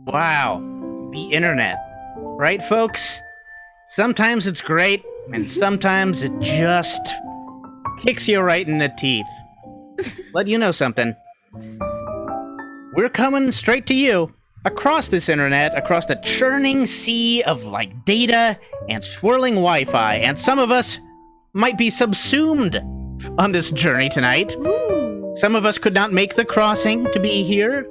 Wow, the internet. Right, folks? Sometimes it's great, and sometimes it just kicks you right in the teeth. Let you know something. We're coming straight to you, across this internet, across the churning sea of, data and swirling Wi-Fi, and some of us might be subsumed on this journey tonight. Some of us could not make the crossing to be here.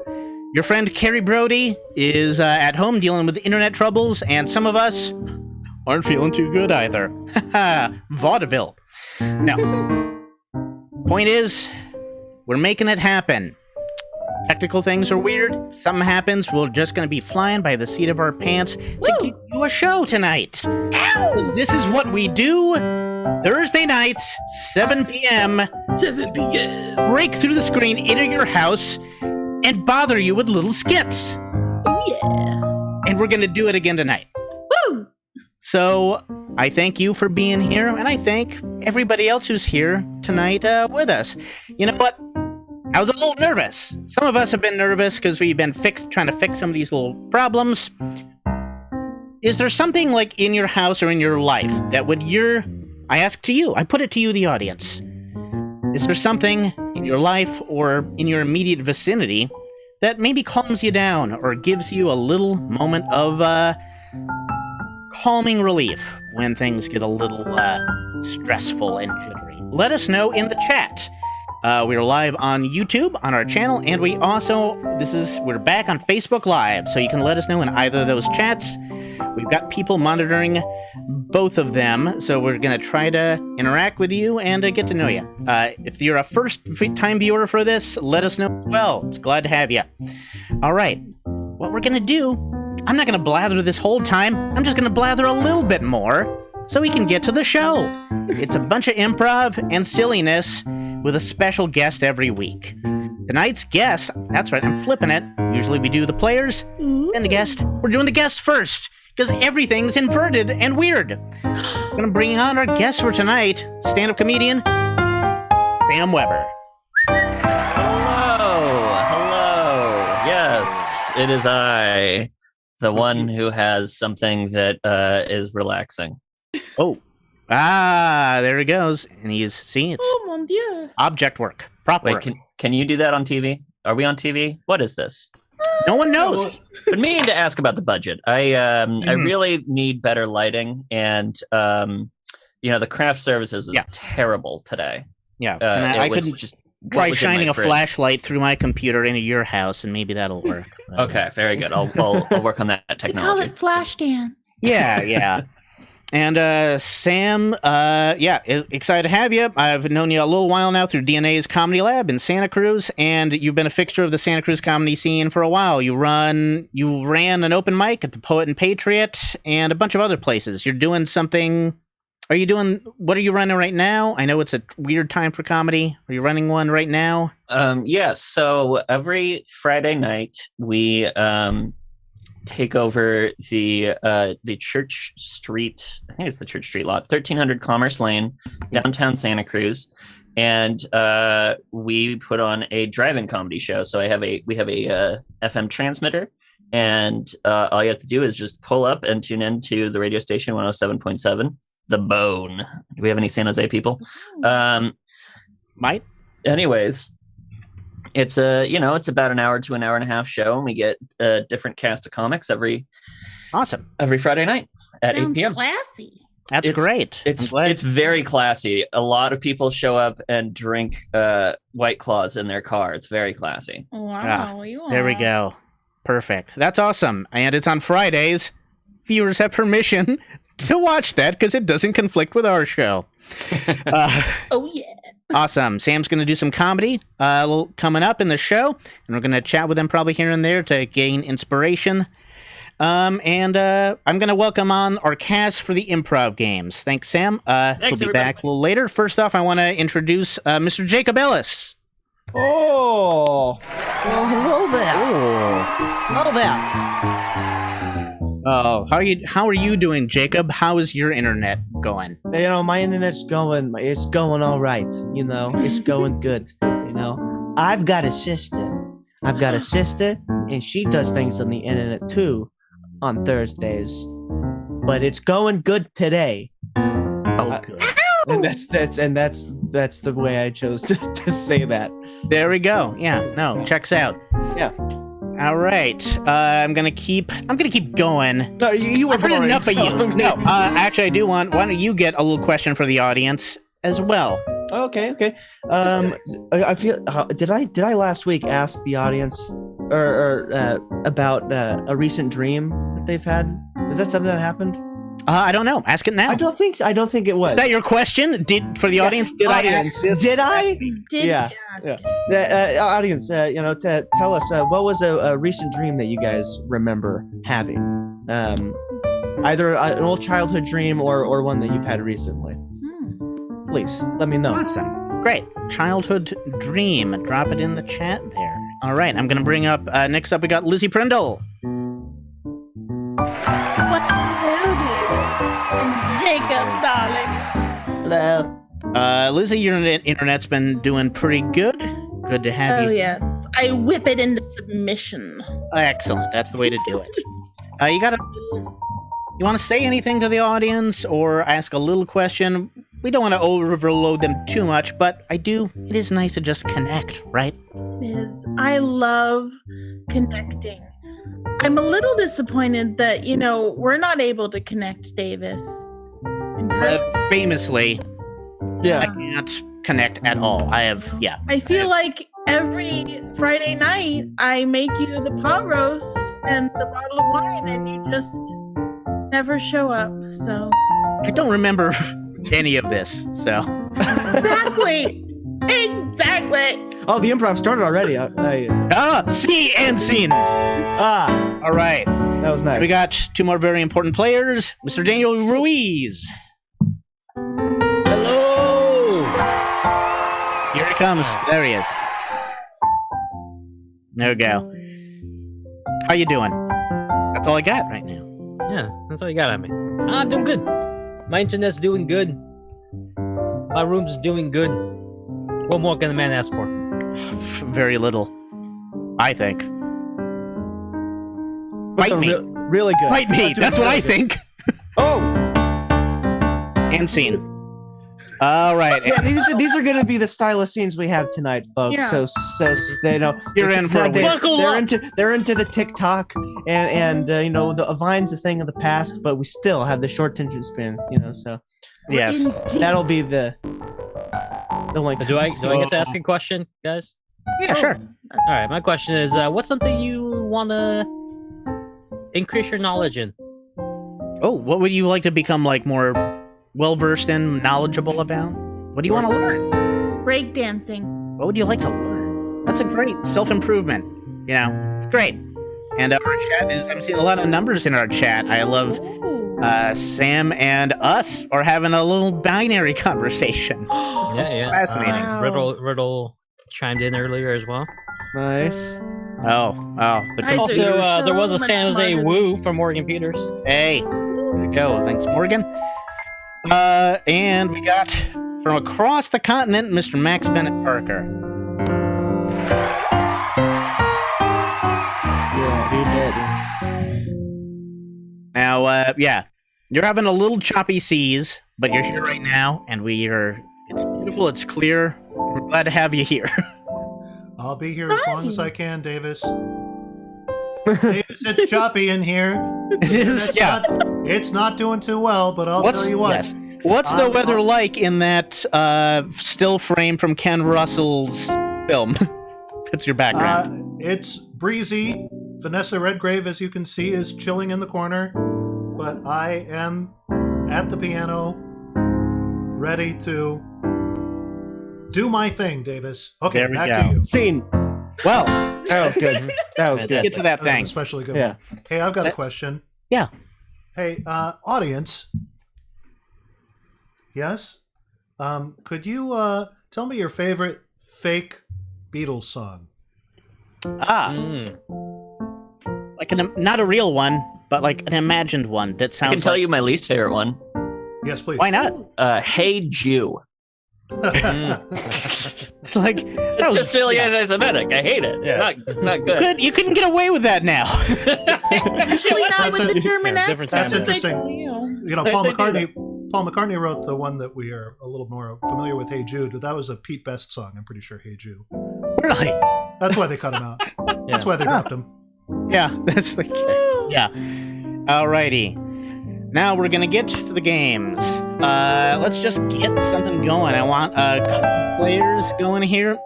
Your friend Carrie Browde is at home dealing with internet troubles, and some of us aren't feeling too good either. Haha, vaudeville. No. Point is, we're making it happen. Technical things are weird. Something happens, we're just going to be flying by the seat of our pants to give you a show tonight. Because this is what we do Thursday nights, 7 p.m. 7 p.m. Break through the screen into your house and bother you with little skits. Oh, yeah. And we're going to do it again tonight. Woo! So, I thank you for being here, and I thank everybody else who's here tonight with us. You know what? I was a little nervous. Some of us have been nervous because we've been trying to fix some of these little problems. Is there something in your house or in your life that I ask to you, I put it to you, the audience. Is there something in your life or in your immediate vicinity that maybe calms you down or gives you a little moment of calming relief when things get a little stressful and jittery? Let us know in the chat. We're live on YouTube on our channel, and we're back on Facebook Live, so you can let us know in either of those chats. We've got people monitoring both of them, so we're going to try to interact with you and get to know you. If you're a first-time viewer for this, let us know as well. It's glad to have you. All right, what we're going to do, I'm not going to blather this whole time. I'm just going to blather a little bit more so we can get to the show. It's a bunch of improv and silliness with a special guest every week. Tonight's guest, that's right, I'm flipping it. Usually we do the players and the guest. We're doing the guest first, because everything's inverted and weird. We're going to bring on our guest for tonight, stand-up comedian, Sam Weber. Hello. Yes, it is I, the one who has something that is relaxing. Oh. There he goes. And it's oh, mon Dieu. Object work. Prop work. Wait, can you do that on TV? Are we on TV? What is this? No one knows. Been meaning to ask about the budget. I really need better lighting, and the craft services was terrible today. Yeah, I could just try shining a flashlight through my computer into your house, and maybe that'll work. Okay, very good. I'll work on that technology. We call it flash dance. Yeah. And Sam, excited to have you. I've known you a little while now through DNA's Comedy Lab in Santa Cruz, and you've been a fixture of the Santa Cruz comedy scene for a while. You ran an open mic at the Poet and Patriot and a bunch of other places. You're doing something. What are you running right now? I know it's a weird time for comedy. Are you running one right now? Yes. So every Friday night we take over the Church Street, I think it's the Church Street lot, 1300 Commerce Lane, downtown Santa Cruz, and we put on a drive-in comedy show. So we have a FM transmitter, and all you have to do is just pull up and tune into the radio station 107.7, The Bone. Do we have any San Jose people? Might. Anyways. It's it's about an hour to an hour and a half show, and we get a different cast of comics every Friday night at 8 p.m. Classy. That's great. It's very classy. A lot of people show up and drink White Claws in their car. It's very classy. Wow, there we go. Perfect. That's awesome. And it's on Fridays. Viewers have permission to watch that because it doesn't conflict with our show. Oh yeah. Awesome. Sam's going to do some comedy coming up in the show, and we're going to chat with him probably here and there to gain inspiration. And I'm going to welcome on our cast for the improv games. Thanks, Sam. Thanks, we'll be everybody. back a little later. First off, I want to introduce Mr. Jacob Ellis. Oh, well, hello there. Hello there. Oh, how are you doing, Jacob? How is your internet going? You know, my internet's going. It's going all right. You know, it's going good. You know, I've got a sister. And she does things on the internet too, on Thursdays. But it's going good today. Oh, good. And that's the way I chose to say that. There we go. Yeah, no, checks out. Yeah. All right. I'm gonna keep going. No, you were I've heard boring, enough of so- you. No, actually, I do want. Why don't you get a little question for the audience as well? Okay. I feel. Did I last week ask the audience or about a recent dream that they've had? Is that something that happened? I don't know. Ask it now. I don't think it was. Is that your question? For the audience? Did I ask this? Did I? Did Yeah. ask. The audience, to tell us what was a recent dream that you guys remember having, either an old childhood dream or one that you've had recently. Please let me know. Awesome. Great. Childhood dream. Drop it in the chat there. All right. I'm going to bring up, next up, we got Lizzie Prindle. What Jacob, darling. Hello. Lizzie, your internet's been doing pretty good. Good to have Oh, you. yes. I whip it into submission. Excellent. That's the way to do it. You want to say anything to the audience or ask a little question? We don't want to overload them too much, but it is nice to just connect, right? Is I love connecting. I'm a little disappointed that, we're not able to connect, Davis. Famously, I Yeah. can't connect at all. I feel like every Friday night I make you the pot roast and the bottle of wine and you just never show up. So I don't remember any of this, so. exactly. Oh, the improv started already. See and scene. All right. That was nice. We got two more very important players. Mr. Daniel Ruiz. Hello! Here he comes. There he is. There we go. How you doing? That's all I got right now. Yeah, that's all you got on me. I'm doing good. My internet's doing good. My room's doing good. What more can a man ask for? Very little, I think. Bite me. Really good. Bite me. That's what I think. Oh, And scene. All right. yeah. These are gonna be the style of scenes we have tonight, folks. Yeah. So they know You're in for a week. They're into the TikTok and the Vine's a thing of the past, but we still have the short attention span. So Yes. that'll be the link. Do I get to ask a question, guys? Yeah, sure. All right, my question is, what's something you want to increase your knowledge in? Oh, what would you like to become more well-versed in, knowledgeable about? What do you want to learn? Breakdancing. What would you like to learn? That's a great self-improvement. Great. And our chat I'm seeing a lot of numbers in our chat. I love Sam and us are having a little binary conversation. It's Yeah. fascinating. Wow. Riddle chimed in earlier as well. Nice. Oh. The I Also, do. You're there was so a San much Jose smarter. woo from Morgan Peters. Hey, there we go. Thanks, Morgan. And we got from across the continent, Mr. Max Bennett-Parker. Yeah, he did. Now, you're having a little choppy seas, but you're here right now, and it's beautiful, it's clear. We're glad to have you here. I'll be here as long as I can, Davis. Davis, it's choppy in here. It is, It's not doing too well, but I'll tell you what. Yes. What's the weather like in that still frame from Ken Russell's film? That's your background. It's breezy. Vanessa Redgrave, as you can see, is chilling in the corner. But I am at the piano, ready to Do my thing, Davis. Okay, There we back go. to you. Scene. Well, That was good. That was let's good. get to that That was an thing. especially good Yeah. one. Hey, I've got a question. Yeah. Hey, audience. Yes? Could you tell me your favorite fake Beatles song? Like not a real one, but like an imagined one that sounds I can tell like, you my least favorite one. Yes, please. why not? Hey Jew. It's like, that It's was just really anti-Semitic. I hate it. Yeah. It's not good. good. You couldn't get away with that now. Especially not That's with a- the German yeah, different accent. That's time, interesting. You You know, They Paul do McCartney wrote the one that we are a little more familiar with, Hey Jude, but that was a Pete Best song, I'm pretty sure, Hey Jude. Really? That's why they cut him out. That's why they dropped him. Yeah, that's the yeah. Alrighty. Now we're gonna get to the games. Let's just get something going. I want a couple players going here.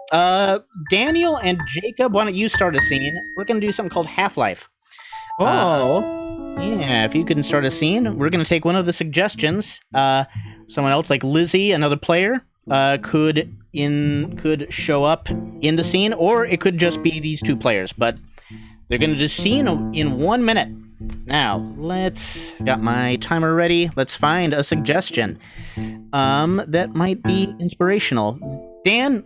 Daniel and Jacob, why don't you start a scene? We're gonna do something called Half-Life. Yeah, if you can start a scene, we're gonna take one of the suggestions. Someone else, like Lizzie, another player, could show up in the scene, or it could just be these two players. But they're gonna do scene in 1 minute. Now, got my timer ready. Let's find a suggestion that might be inspirational. Dan,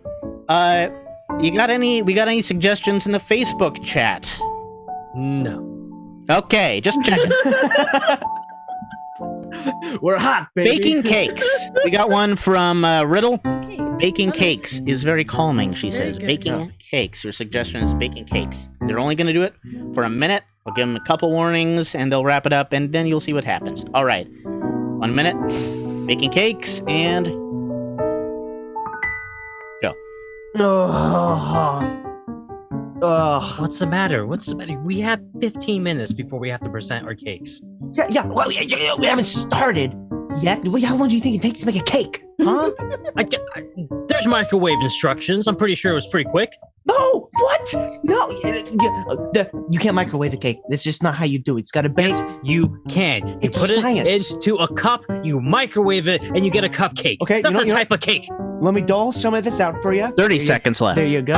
we got any suggestions in the Facebook chat? No. Okay, just check. We're hot, baby. Baking cakes. We got one from Riddle. Baking cakes is very calming, she Very says. good. Baking cakes. Your suggestion is baking cakes. They're only going to do it for a minute. I'll give them a couple warnings, and they'll wrap it up, and then you'll see what happens. All right. 1 minute. Baking cakes, and go. What's the matter? What's the matter? We have 15 minutes before we have to present our cakes. Yeah. Well, we haven't started yet. How long do you think it takes to make a cake? Huh? There's microwave instructions. I'm pretty sure it was pretty quick. No. What? No. You can't microwave a cake. That's just not how you do it. It's got to bake. Yes, you can. You It's put science. it into a cup, you microwave it, and you get a cupcake. Okay, That's you a know- type of cake. Let me dole some of this out for you. 30 seconds left. There you go.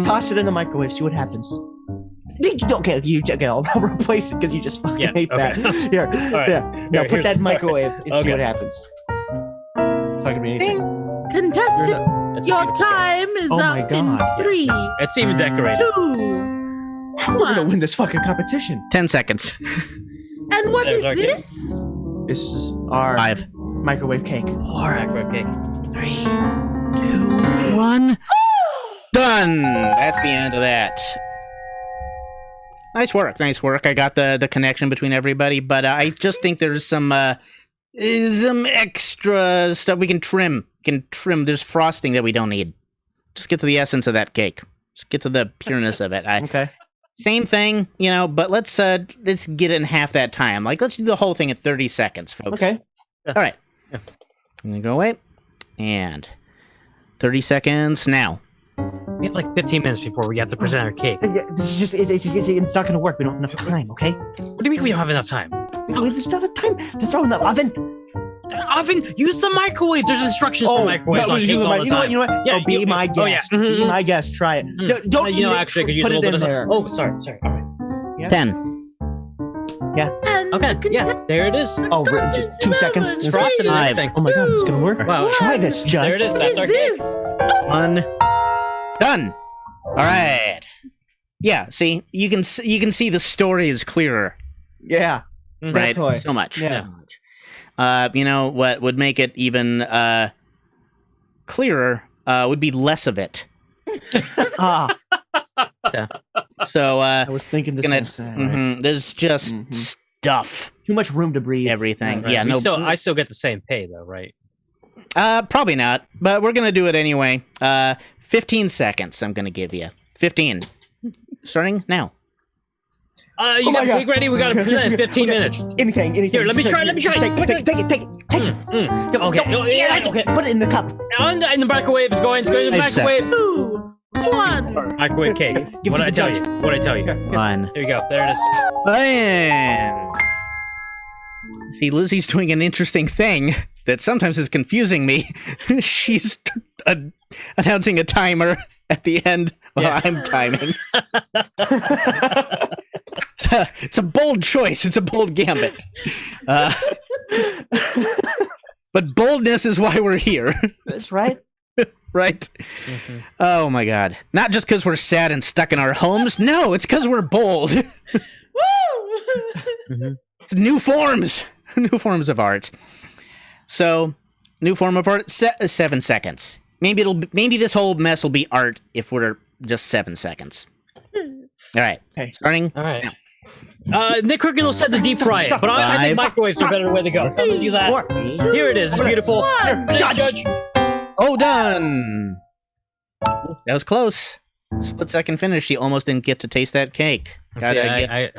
Toss it in the microwave. See what happens. Okay, I'll replace it because you just fucking hate that. Here, right. Now put here's- that in microwave and see Okay. what happens. It's not gonna be anything. Contestant, That's your beautiful. time is Oh my up in God. 3, It's even decorated. 2, We're gonna 1. win this fucking competition. 10 seconds. And what is There's our cake. this? This is our 5, microwave cake. 4, Microwave cake. 3, 2, 1. Done! That's the end of that. Nice work. I got the connection between everybody, but I just think there's some extra stuff we can trim. There's frosting that we don't need. Just get to the essence of that cake. Just get to the pureness of it. Okay. Same thing, but let's get it in half that time. Like, let's do the whole thing in 30 seconds, folks. Okay. All right. Yeah. I'm gonna go away. And 30 seconds now. We have like 15 minutes before we have to present our cake. Yeah, this is just, it's not gonna work. We don't have enough time, okay? What do you mean we don't have enough time? No, there's not enough time. They're throwing the oven. Oven, use the microwave. There's instructions for microwaves no, on cakes all the time. you know what? Yeah, Oh, be my guest. oh, yeah. Be my guest. Try it. Don't eat it. Actually, I could use Put a it little in bit there. of. Oh, sorry. All right. Yeah. 10. And Okay. the Yeah. contestant There it is. Oh, just 2 seconds. It's frosted and 5. everything. Oh my god, this is gonna work. Wow. Try this, Judge. There it is. What That's is our cake. this? 1. Done. All right. Yeah. See, you can see the story is clearer, Yeah. Mhm. right? Definitely. So much. Yeah. So much. You know what would make it even clearer would be less of it. Ah, So I was thinking this. Gonna- was, right. there's just Mhm. stuff, Too much room to breathe. everything. Right. Yeah. No. I still get the same pay though, right? Probably not, but we're gonna do it anyway. 15 seconds. I'm gonna give you 15. Starting now. You Oh got my the God. cake ready? We got to present in 15 Okay. minutes. Anything. Here, let me Just try. take it. Come on, Take it. Okay. Oh, yeah, okay. Put it in the cup. In the microwave. It's going in the 5 microwave. 2, 1. Microwave cake. Give What it I to the tell judge. you? What I tell you? 1. There you go. There it is. And see, Lizzie's doing an interesting thing that sometimes is confusing me. She's announcing a timer at the end while I'm timing. It's a bold choice. It's a bold gambit. But boldness is why we're here. That's right. Right? Mm-hmm. Oh my God. Not just because we're sad and stuck in our homes. No, it's because we're bold. Woo! Mm-hmm. It's new forms. New forms of art. So, new form of art, 7 seconds. Maybe this whole mess will be art if we're just 7 seconds. All right. Okay. Starting. All right. Nick Crickendall said to deep fry it, but I think microwaves are a better way to go. So I'm gonna do that. Here it is. It's beautiful. Judge. Oh, done. That was close. Split second finish. You almost didn't get to taste that cake. See, I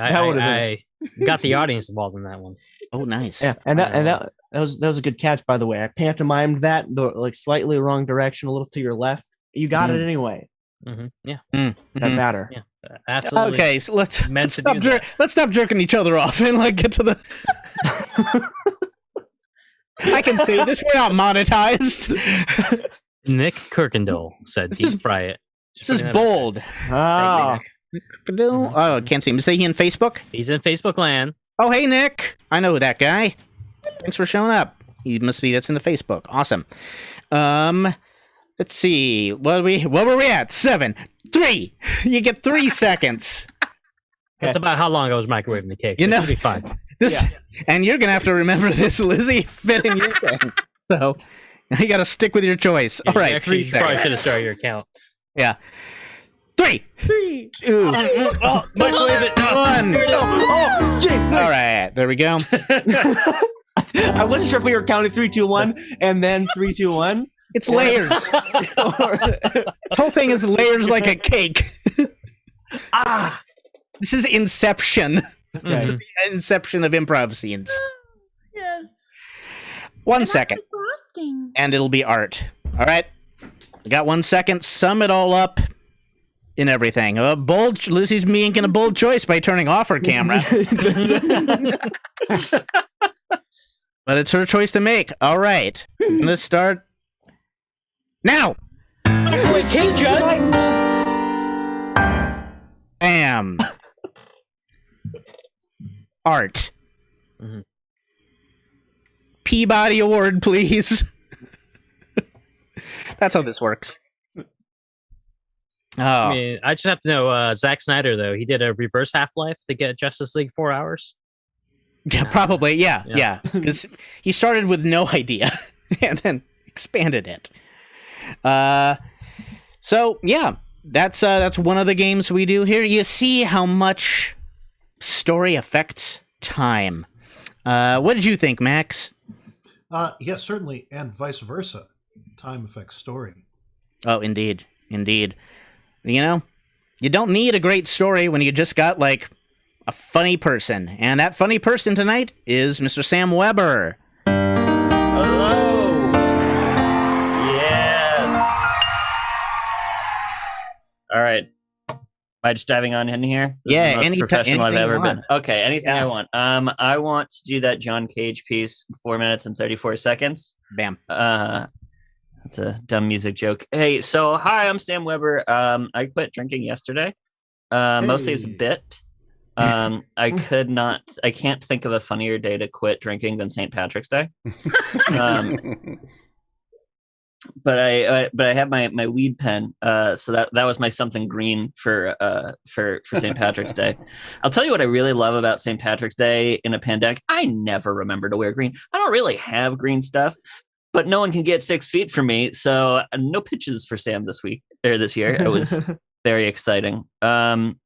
got the audience involved in that one. Oh, nice. Yeah, and that was a good catch, by the way. I pantomimed that like slightly wrong direction, a little to your left. You got it anyway. Mm-hmm. Yeah, that matter. Yeah, absolutely. Okay, so let's stop jerking each other off and like get to the. I can say this. We're not monetized. Nick Kirkendall said deep fry it. This is bold. Ah, Oh, I can't see him. Is he in Facebook? He's in Facebook land. Oh, hey, Nick. I know that guy. Thanks for showing up. That's in the Facebook. Awesome. Let's see. What were we at? 7, 3. You get 3 seconds. That's about how long I was microwaving the cake. You know, it'll be fine. And you're gonna have to remember this, Lizzie, fit in your thing. So you got to stick with your choice. All right, actually, 3 you probably seconds. should have started your account. Yeah. 3, 2, Microwave it. 1. Here it is. All right, there we go. I wasn't sure if we were counting 3, 2, 1, and then 3, 2, 1. It's layers. This whole thing is layers like a cake. This is Inception. Okay. This is the Inception of improv scenes. Yes. 1 second, Frosting. and it'll be art. All right, I got 1 second. Sum it all up in everything. Lizzie's making a bold choice by turning off her camera, but it's her choice to make. All right, I'm gonna start now. Microwave cake, Judge. Bam. Art. Mhm. Peabody Award, please. That's how this works. Oh, I mean, I just have to know, Zack Snyder, though, he did a reverse Half-Life to get Justice League 4 hours. yeah, probably. Yeah. Yeah. Because he started with no idea and then expanded it. So yeah, that's one of the games we do here. You see how much story affects time. What did you think, Max? Yes, certainly, and vice versa. Time affects story. Oh, indeed. You know, you don't need a great story when you just got, like, a funny person. And that funny person tonight is Mr. Sam Weber. Hello. Yes. All right. Am I just diving on in here? This is the most professional I've ever been. Okay, anything I want. I want to do that John Cage piece, 4 minutes and 34 seconds. Bam. That's a dumb music joke. Hey, so hi, I'm Sam Weber. I quit drinking yesterday. Mostly as a bit. I can't think of a funnier day to quit drinking than St. Patrick's Day. But I have my weed pen, so that was my something green for St. Patrick's Day. I'll tell you what I really love about St. Patrick's Day in a pandemic. I never remember to wear green. I don't really have green stuff, but no one can get 6 feet from me, so no pitches for Sam this year. It was very exciting. Does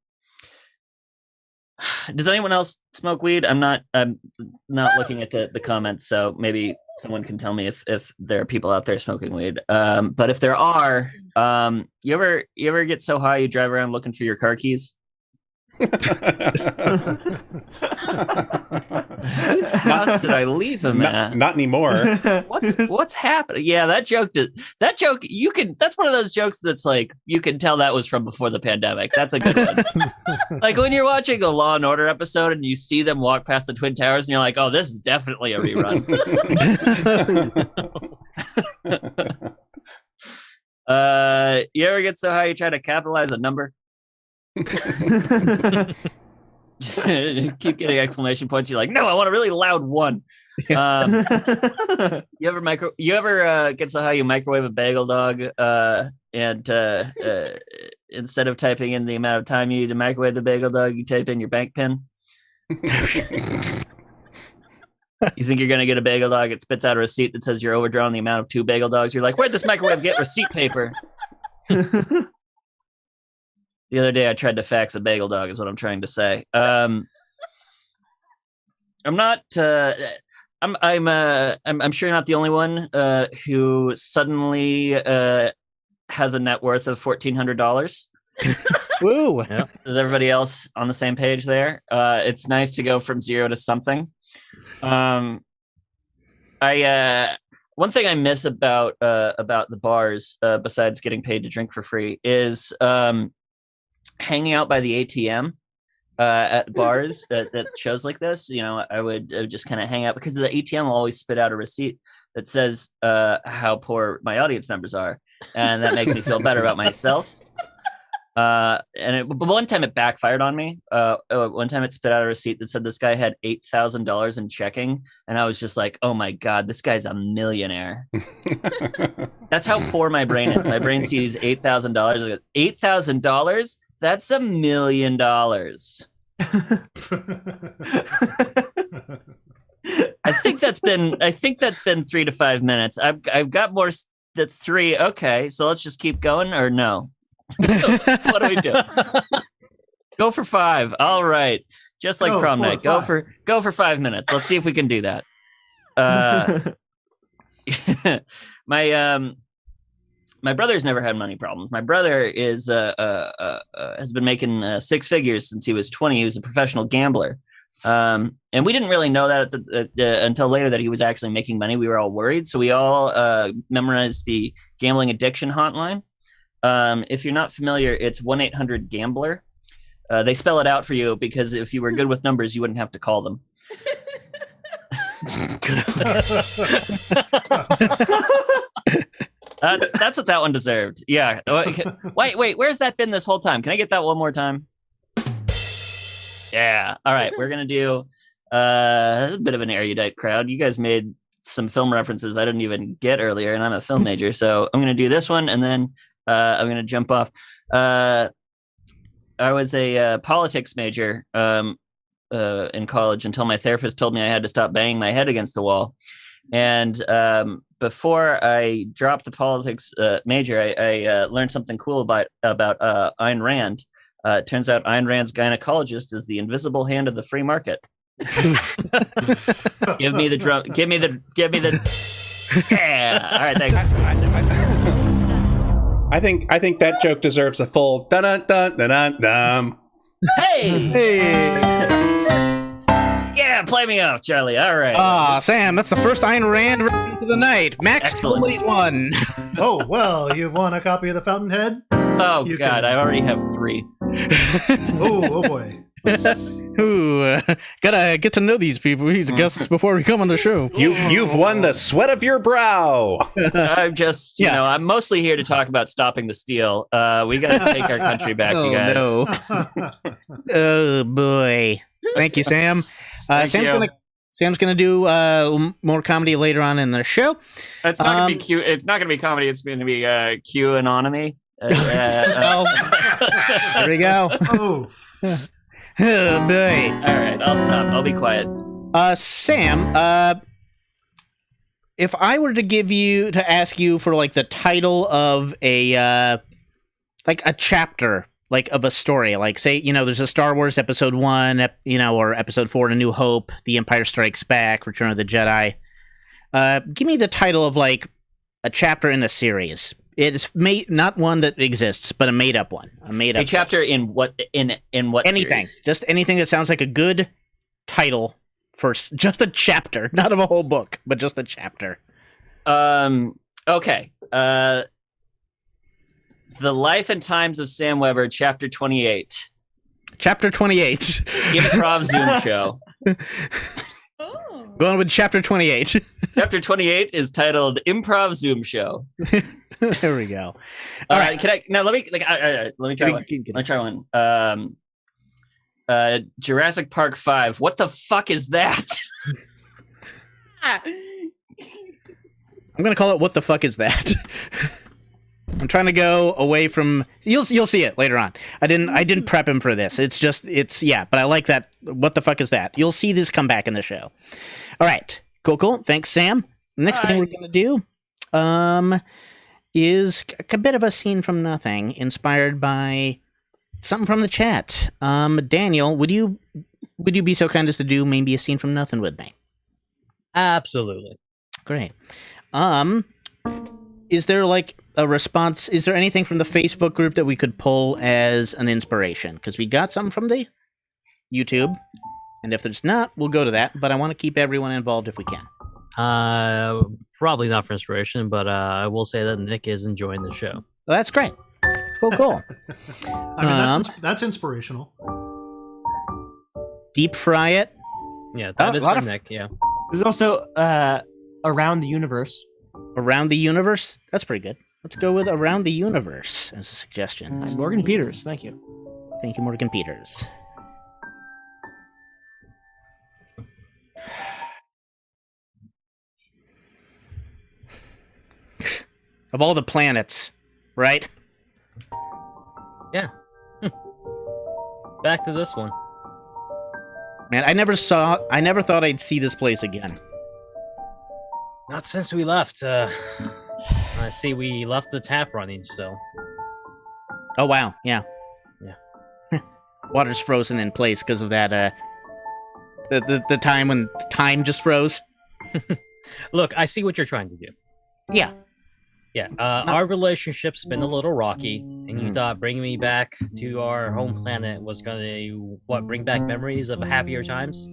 anyone else smoke weed? I'm not looking at the comments, so maybe someone can tell me if there are people out there smoking weed. But if there are, you ever get so high you drive around looking for your car keys? Whose house did I leave him at? Not anymore. What's happening? Yeah, that joke you can. That's one of those jokes that's like you can tell that was from before the pandemic. That's a good one. Like when you're watching a Law and Order episode and you see them walk past the Twin Towers and you're like, oh, this is definitely a rerun. You ever get so high you try to capitalize a number? Keep getting exclamation points. You're like, no, I want a really loud one. You ever get so high you microwave a bagel dog and instead of typing in the amount of time you need to microwave the bagel dog, you type in your bank pin? You think you're going to get a bagel dog, it spits out a receipt that says you're overdrawn the amount of 2 bagel dogs. You're like, where'd this microwave get receipt paper? The other day I tried to fax a bagel dog is what I'm trying to say. I'm not I'm sure you're not the only one who suddenly has a net worth of $1,400. Woo! Yeah. Is everybody else on the same page there? It's nice to go from 0 to something. One thing I miss about the bars, besides getting paid to drink for free, is hanging out by the ATM at bars at shows like this. You know, I would just kind of hang out because the ATM will always spit out a receipt that says how poor my audience members are, and that makes me feel better about myself. But one time it backfired on me. One time it spit out a receipt that said this guy had $8,000 in checking, and I was just like, "Oh my god, this guy's a millionaire." That's how poor my brain is. My brain sees $8,000. $8,000? That's $1 million. I think that's been 3 to 5 minutes. I've got more. That's 3. Okay, so let's just keep going, or no? What do we do? Go for 5. All right. Just like prom night. Go for 5 minutes. Let's see if we can do that. My brother's never had money problems. My brother is has been making 6 figures since he was 20. He was a professional gambler. And we didn't really know that until later that he was actually making money. We were all worried. So we all memorized the gambling addiction hotline. If you're not familiar, it's 1-800-GAMBLER. They spell it out for you because if you were good with numbers, you wouldn't have to call them. That's what that one deserved. Yeah. Wait, where's that been this whole time? Can I get that one more time? Yeah. All right. We're going to do a bit of an erudite crowd. You guys made some film references I didn't even get earlier, and I'm a film major. So I'm going to do this one, and then I'm going to jump off. I was a politics major in college until my therapist told me I had to stop banging my head against the wall. And before I dropped the politics major, I learned something cool about Ayn Rand. It turns out Ayn Rand's gynecologist is the invisible hand of the free market. Give me the drum. Give me the. Yeah. All right. Thanks. I think that joke deserves a full dun dun dun dun dun. Hey! Yeah, play me off, Charlie. All right. Sam, that's the first Ayn Rand reference of the night. Max totally won. Oh, well, you've won a copy of The Fountainhead? Oh, God, I already have 3. Oh boy. Ooh, gotta get to know these people, these guests, before we come on the show. You've won the sweat of your brow. I'm just, you know, I'm mostly here to talk about stopping the steal. We gotta take our country back, you guys. No. Oh boy. Thank you, Sam. Sam's gonna do more comedy later on in the show. It's not gonna be Q. It's not gonna be comedy. It's gonna be Q-anomy. There we go. Oh. Oh boy. All right, I'll stop. I'll be quiet. Sam, if I were to ask you for like the title of a chapter, like of a story, like say, you know, there's a Star Wars Episode 1, you know, or Episode 4, A New Hope, The Empire Strikes Back, Return of the Jedi. Give me the title of like a chapter in a series. It's not one that exists, but a made-up one. A chapter in what? In what? Anything. Series? Just anything that sounds like a good title for just a chapter, not of a whole book, but just a chapter. Okay. The Life and Times of Sam Weber, Chapter 28. Chapter 28. Improv Zoom show. Oh. Going with chapter 28. Chapter 28 is titled Improv Zoom Show. There we go. All right. Can I now let me try one. Let me try one. Jurassic Park 5. What the fuck is that? I'm gonna call it "What the fuck is that?" I'm trying to go away from. You'll see it later on. I didn't prep him for this. It's but I like that. What the fuck is that? You'll see this come back in the show. All right, cool. Thanks, Sam. The next thing we're gonna do, is a bit of a scene from nothing, inspired by something from the chat. Daniel, would you be so kind as to do maybe a scene from nothing with me? Absolutely. Great. Is there like a response? Is there anything from the Facebook group that we could pull as an inspiration? Because we got something from the YouTube, and if there's not, we'll go to that. But I want to keep everyone involved if we can. Probably not for inspiration, but I will say that Nick is enjoying the show. Well, that's great. Cool. I mean, that's inspirational. Deep fry it. Yeah, that is for Nick. Yeah. There's also Around the Universe. Around the Universe? That's pretty good. Let's go with Around the Universe as a suggestion. Morgan Peters, thank you. Thank you, Morgan Peters. Of all the planets, right? Yeah. Back to this one. Man, I never thought I'd see this place again. Not since we left. I see we left the tap running still. Oh, wow. Yeah. Yeah. Water's frozen in place because of that, the time when time just froze. Look, I see what you're trying to do. Yeah. Yeah, our relationship's been a little rocky, and you thought bringing me back to our home planet was gonna, bring back memories of happier times?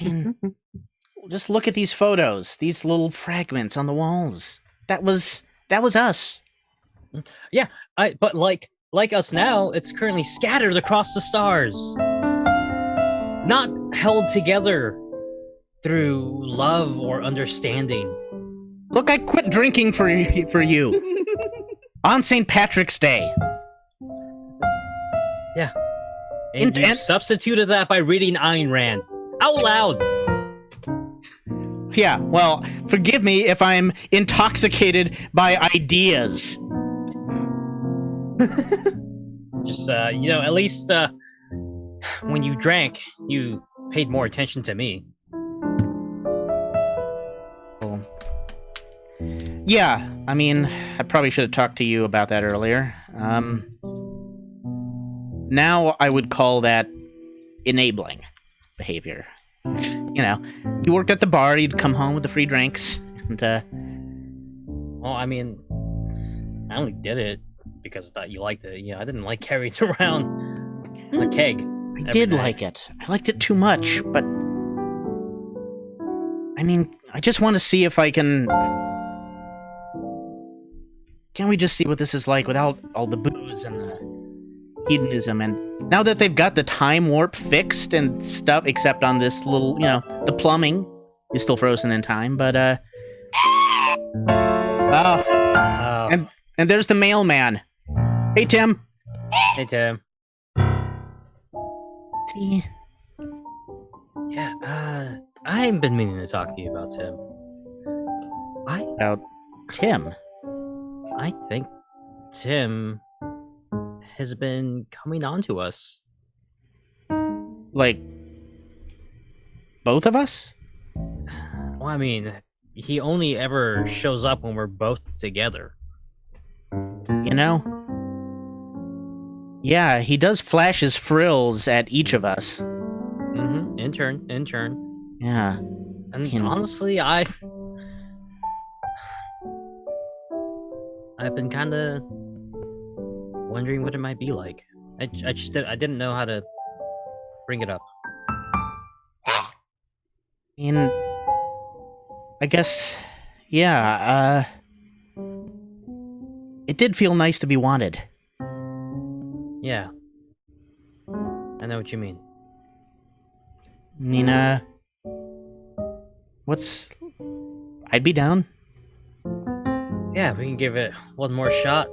Man, just look at these photos, these little fragments on the walls. That was us. Yeah, but like us now, it's currently scattered across the stars, not held together through love or understanding. Look, I quit drinking for you on St. Patrick's Day. Yeah. And you substituted that by reading Ayn Rand. Out loud. Yeah, well, forgive me if I'm intoxicated by ideas. Just, at least when you drank, you paid more attention to me. Yeah, I mean, I probably should have talked to you about that earlier. Now I would call that enabling behavior. You worked at the bar, you'd come home with the free drinks, and Well, I mean, I only did it because I thought you liked it. I didn't like carrying around a keg. I did like it. I liked it too much, but I mean, I just want to see if I can. Can we just see what this is like without all the booze and the hedonism? And now that they've got the time warp fixed and stuff, except on this little, the plumbing is still frozen in time, but and there's the mailman. Hey, Tim. Hey, Tim. See? Yeah, I haven't been meaning to talk to you about Tim. About Tim? I think Tim has been coming on to us. Like, both of us? Well, I mean, he only ever shows up when we're both together. Yeah, he does flash his frills at each of us. Mm-hmm. In turn. Yeah. And honestly, I've been kind of wondering what it might be like. I didn't know how to bring it up. I guess, yeah, it did feel nice to be wanted. Yeah. I know what you mean. I mean, I'd be down. Yeah, we can give it one more shot.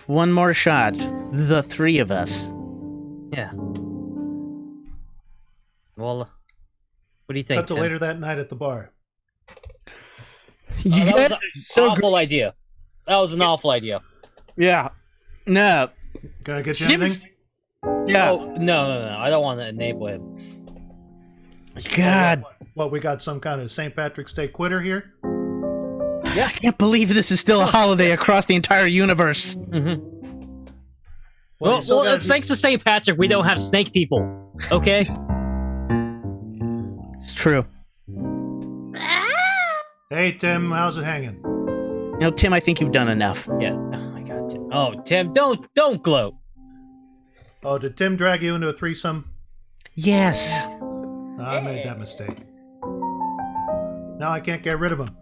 One more shot. The three of us. Yeah. Well, what do you think? Cut to Tim? later that night at the bar. You That guys was are an so awful idea. That was an awful idea. Yeah. No. Can I get you Tim's- anything? Yeah. Oh, no. I don't want to enable him. God. What, we got some kind of St. Patrick's Day quitter here? I can't believe this is still a holiday across the entire universe. Mm-hmm. Well, you still Well, gotta it's thanks to St. Patrick we don't have snake people. Okay? It's true. Hey, Tim, how's it hanging? You know, Tim, I think you've done enough. Yeah. Oh my God, Tim. Oh, Tim, don't gloat. Oh, did Tim drag you into a threesome? Yes. I made that mistake. Now I can't get rid of him.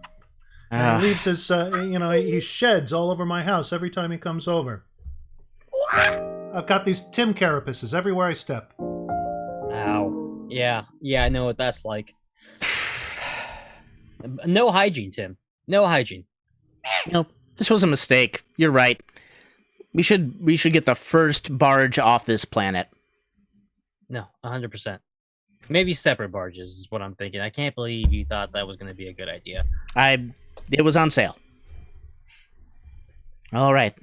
And Ah. he leaves his, he sheds all over my house every time he comes over. I've got these Tim carapaces everywhere I step. Ow. Yeah, I know what that's like. No hygiene, Tim. No hygiene. You know, this was a mistake. You're right. We should get the first barge off this planet. No, 100%. Maybe separate barges is what I'm thinking. I can't believe you thought that was going to be a good idea. It was on sale. All right.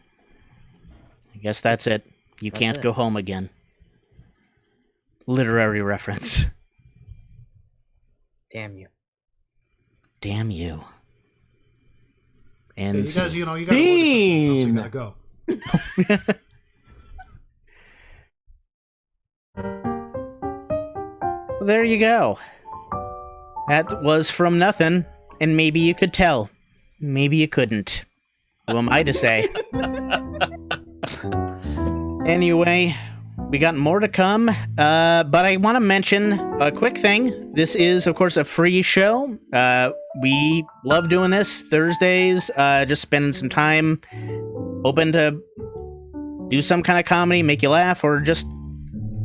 I guess that's it. You That's can't it. go home again. Literary reference. Damn you. Damn you. Okay, And you guys, you gotta order something else, you gotta go. there you go. That was from nothing, and maybe you could tell. Maybe you couldn't. Who am I to say? Anyway, we got more to come, but I want to mention a quick thing. This is, of course, a free show. We love doing this Thursdays, just spending some time, hoping to do some kind of comedy, make you laugh, or just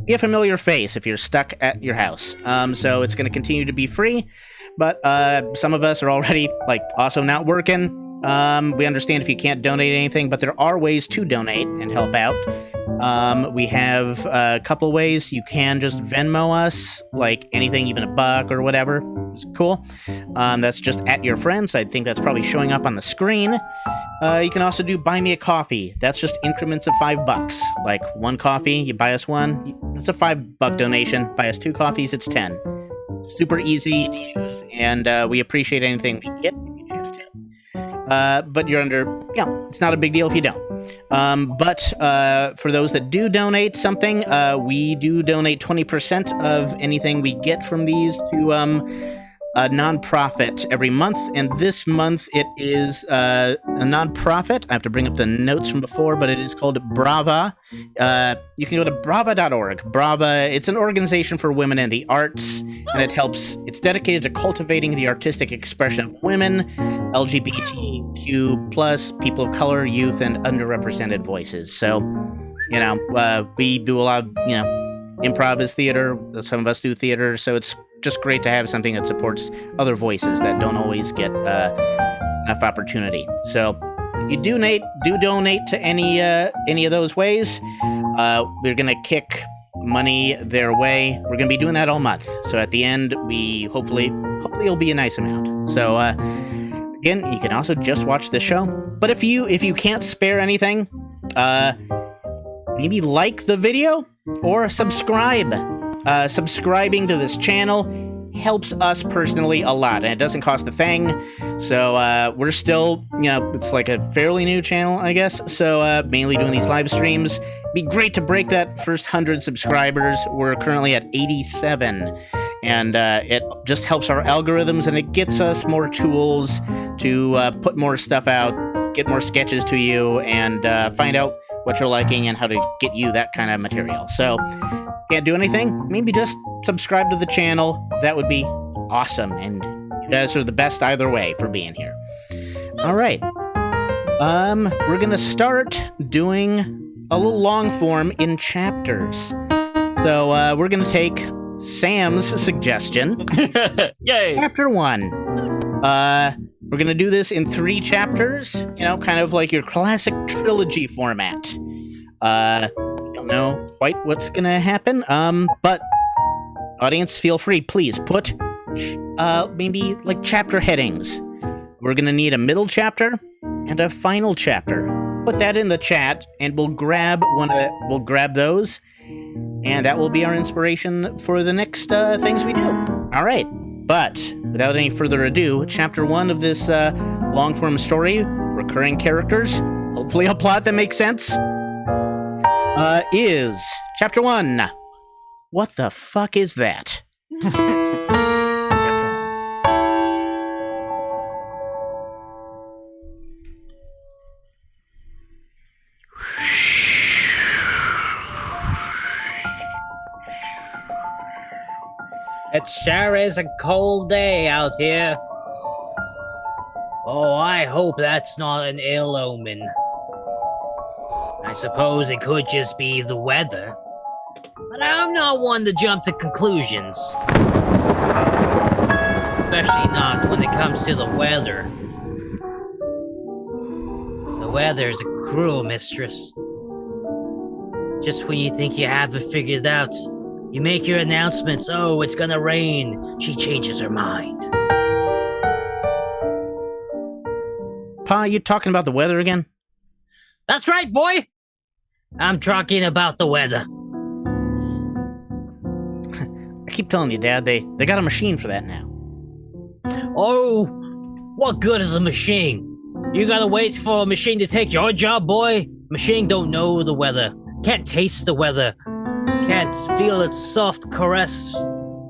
be a familiar face if you're stuck at your house. So it's going to continue to be free, but some of us are already also not working. We understand if you can't donate anything, but there are ways to donate and help out. We have a couple ways. You can just Venmo us, anything, even $1 or whatever. It's cool. That's just at your friends. I think that's probably showing up on the screen. You can also do buy me a coffee. That's just increments of $5. Like one coffee, you buy us one. It's a $5 donation. Buy us 2 coffees, it's 10. Super easy to use, and we appreciate anything we get if you choose to. But you're under, it's not a big deal if you don't. But for those that do donate something, we do donate 20% of anything we get from these to a nonprofit every month. And this month it is a nonprofit. I have to bring up the notes from before, but it is called Brava. You can go to brava.org. Brava, it's an organization for women in the arts, and it's dedicated to cultivating the artistic expression of women, LGBTQ+, people of color, youth, and underrepresented voices. So, we do a lot of, improv is theater. Some of us do theater, so it's just great to have something that supports other voices that don't always get enough opportunity. So if you do donate to any of those ways, we're gonna kick money their way. We're gonna be doing that all month. So at the end, we hopefully it'll be a nice amount. So again, you can also just watch the show. But if you can't spare anything, maybe like the video or subscribe. Subscribing to this channel helps us personally a lot, and it doesn't cost a thing. So we're still, it's like a fairly new channel, I guess. So mainly doing these live streams. Be great to break that first 100 subscribers. We're currently at 87, and it just helps our algorithms, and it gets us more tools to put more stuff out, get more sketches to you, and find out what you're liking and how to get you that kind of material. So can't do anything, maybe just subscribe to the channel. That would be awesome, and you guys are the best either way for being here. All right. We're gonna start doing a little long form in chapters. So we're gonna take Sam's suggestion. Yay! Chapter 1. We're gonna do this in 3 chapters, kind of like your classic trilogy format. Don't know quite what's gonna happen, but audience, feel free, please put maybe like chapter headings. We're gonna need a middle chapter and a final chapter. Put that in the chat, and we'll grab those, and that will be our inspiration for the next things we do. All right, but without any further ado, chapter 1 of this long-form story, recurring characters, hopefully a plot that makes sense, is chapter 1. What the fuck is that? It sure is a cold day out here. Oh, I hope that's not an ill omen. I suppose it could just be the weather. But I'm not one to jump to conclusions. Especially not when it comes to the weather. The weather's a cruel mistress. Just when you think you have it figured out, you make your announcements, oh, it's gonna rain. She changes her mind. Pa, you talking about the weather again? That's right, boy! I'm talking about the weather. I keep telling you, Dad, they got a machine for that now. Oh, what good is a machine? You gotta wait for a machine to take your job, boy. Machine don't know the weather, can't taste the weather, can't feel its soft caress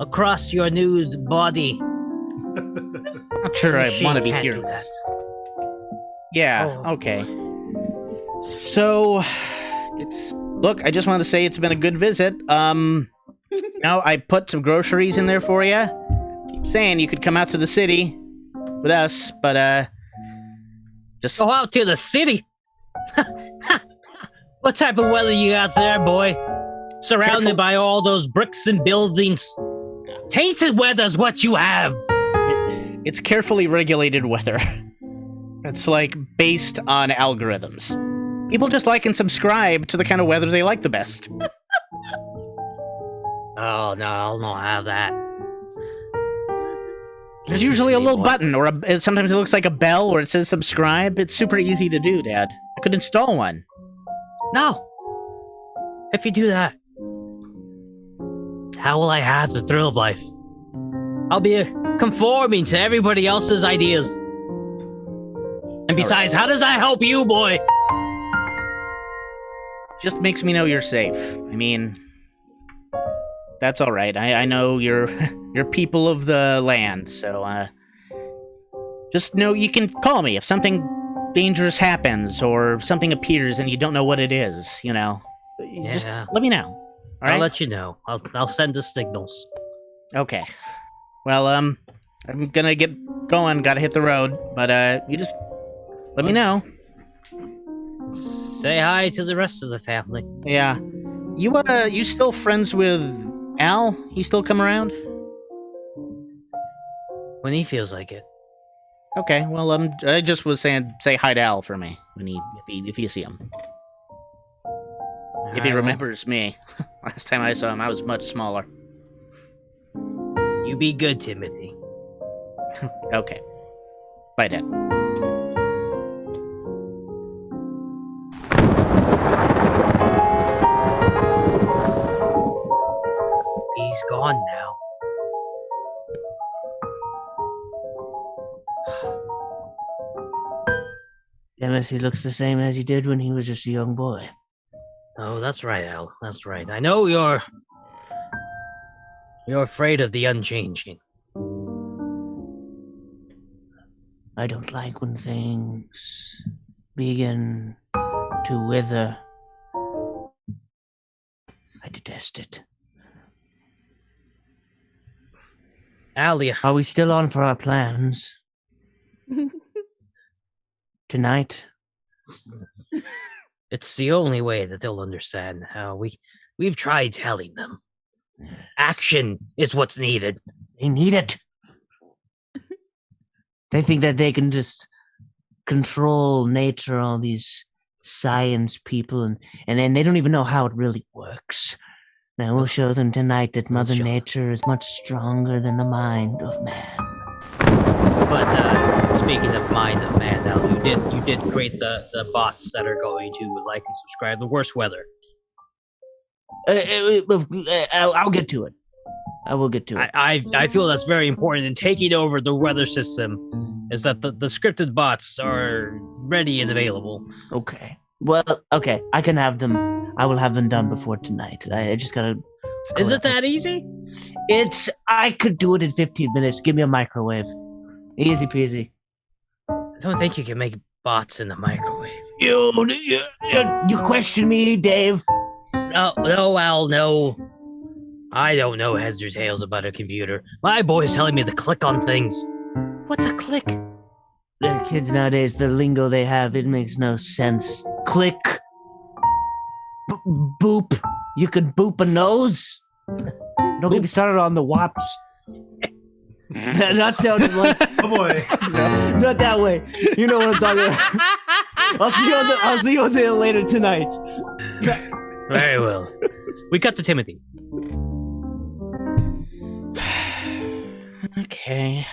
across your nude body. Not sure I want to be hearing that. this. Yeah, Oh. okay. So, look, I just wanted to say it's been a good visit. I put some groceries in there for you. Keep saying you could come out to the city with us, but, just... Go out to the city? What type of weather you got there, boy? Surrounded Careful. by all those bricks and buildings. Tainted weather's what you have. It's carefully regulated weather. It's like based on algorithms. People just like and subscribe to the kind of weather they like the best. Oh, no, I'll not have that. There's Listen usually to a me, little boy. button, or sometimes it looks like a bell, or it says subscribe. It's super easy to do, Dad. I could install one. No. If you do that, how will I have the thrill of life? I'll be conforming to everybody else's ideas. And besides, how does that help you, boy? Just makes me know you're safe. I mean, that's all right. I know you're people of the land, so just know you can call me if something dangerous happens or something appears and you don't know what it is. Just Yeah. let me know. All right. I'll let you know. I'll send the signals. Okay. Well, I'm gonna get going. Gotta hit the road, but you just let me know. Say hi to the rest of the family. Yeah. You still friends with Al? He still come around? When he feels like it. Okay. Well, I just was saying, say hi to Al for me when if you see him. If he I will. remembers me. Last time I saw him, I was much smaller. You be good, Timothy. Okay. Bye, Dad. He's gone now. Timothy looks the same as he did when he was just a young boy. Oh, that's right, Al. That's right. I know you're afraid of the unchanging. I don't like when things begin to wither. I detest it. Alia, Are we still on for our plans? Tonight? it's the only way that they'll understand how we've tried telling them. Action is what's needed. They need it. They think that they can just control nature, all these science people, and then they don't even know how it really works. Now we'll show them tonight that Mother Nature is much stronger than the mind of man. But speaking of mind of man, now you did create the bots that are going to like and subscribe. The worst weather. I'll get to it. I will get to it. I feel that's very important in taking over the weather system. Is that the scripted bots are ready and available? Okay. Well, okay. I can have them. I will have them done before tonight. I just gotta. Is it that easy? I could do it in 15 minutes. Give me a microwave. Easy peasy. I don't think you can make bots in the microwave. You question me, Dave? No, Al, no. I don't know heads or tails about a computer. My boy's telling me to click on things. What's a click? The kids nowadays, the lingo they have, it makes no sense. Click. Boop. You can boop a nose. Don't get me started on the wops. That sounded like... Oh boy. No, not that way. You know what I'm talking about. I'll see you on there later tonight. Very well. We cut to Timothy. Okay.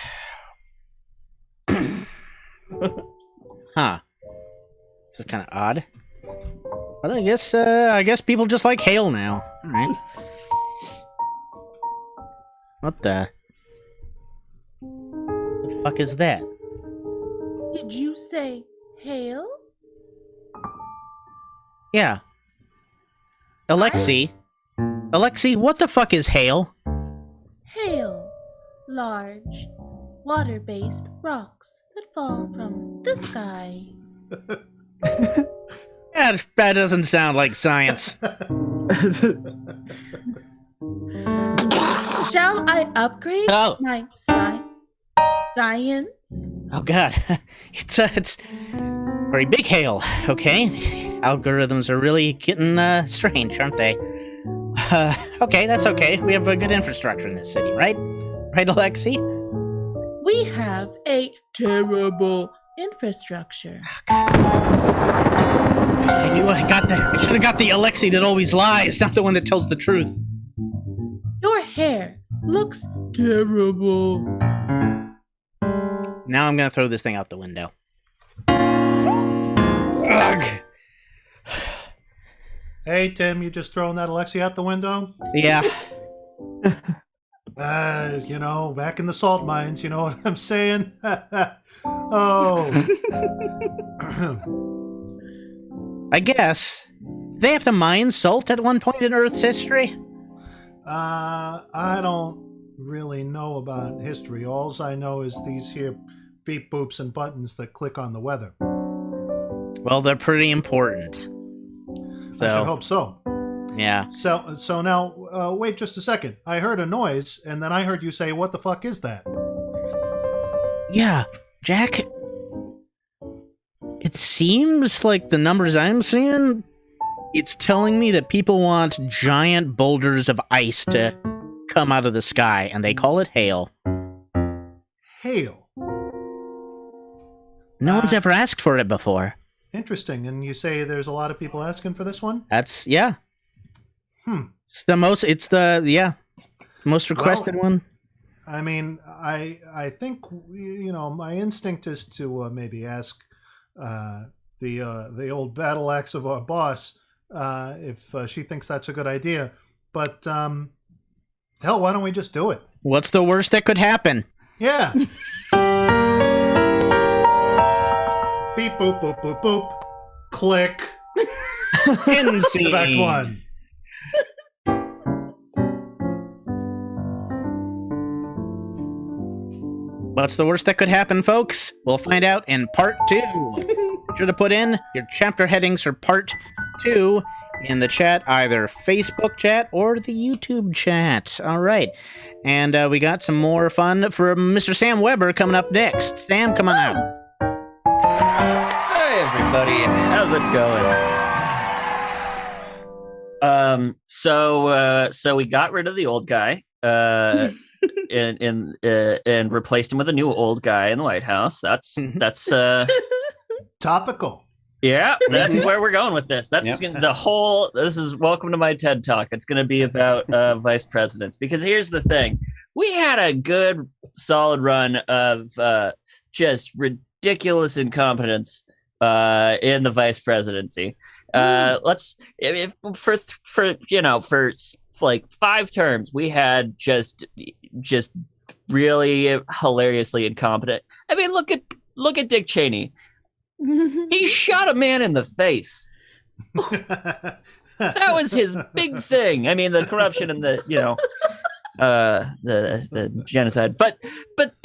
Huh. This is kind of odd. But I guess people just like hail now. All right. What the fuck is that? Did you say hail? Yeah. Alexi, what the fuck is hail? Hail. Large, water-based rocks that fall from the sky. That doesn't sound like science. Shall I upgrade my science? Oh god, it's very big hail. Okay, algorithms are really getting strange, aren't they? Okay, that's okay. We have a good infrastructure in this city, right? Right, Alexi? We have a terrible infrastructure. I knew I should have got the Alexi that always lies, not the one that tells the truth. Your hair looks terrible. Now I'm gonna throw this thing out the window. Ugh. Hey, Tim, you just throwing that Alexi out the window? Yeah. Back in the salt mines, you know what I'm saying? Oh. I guess. They have to mine salt at one point in Earth's history? I don't really know about history. Alls I know is these here beep boops and buttons that click on the weather. Well, they're pretty important. I should hope so. Yeah. So now, wait just a second. I heard a noise, and then I heard you say, "What the fuck is that?" Yeah, Jack. It seems like the numbers I'm seeing, it's telling me that people want giant boulders of ice to come out of the sky, and they call it hail. Hail. No one's ever asked for it before. Interesting. And you say there's a lot of people asking for this one? Yeah. It's the most requested one. I mean, I think, my instinct is to maybe ask the old battle axe of our boss if she thinks that's a good idea. But hell, why don't we just do it? What's the worst that could happen? Yeah. Beep boop boop boop boop. Click. Insane. Fact one. What's the worst that could happen, folks? We'll find out in part 2. Be sure to put in your chapter headings for part 2 in the chat, either Facebook chat or the YouTube chat. All right. And we got some more fun for Mr. Sam Weber coming up next. Sam, come on out. Hi, everybody. How's it going? So we got rid of the old guy, and replaced him with a new old guy in the White House. That's Topical. yeah, that's where we're going with this. That's Yep. this is welcome to my TED Talk. It's going to be about vice presidents, because here's the thing. We had a good solid run of just ridiculous incompetence in the vice presidency. For like 5 terms, we had just really hilariously incompetent. I mean, look at Dick Cheney. He shot a man in the face. That was his big thing. I mean, the corruption and the genocide. But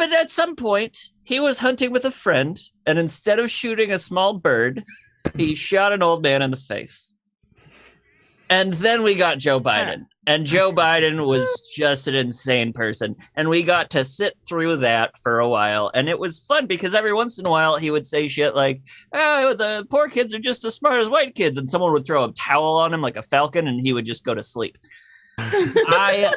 at some point, he was hunting with a friend, and instead of shooting a small bird, he shot an old man in the face. And then we got Joe Biden. And Joe Biden was just an insane person. And we got to sit through that for a while. And it was fun because every once in a while he would say shit like, oh, the poor kids are just as smart as white kids. And someone would throw a towel on him like a falcon and he would just go to sleep. That's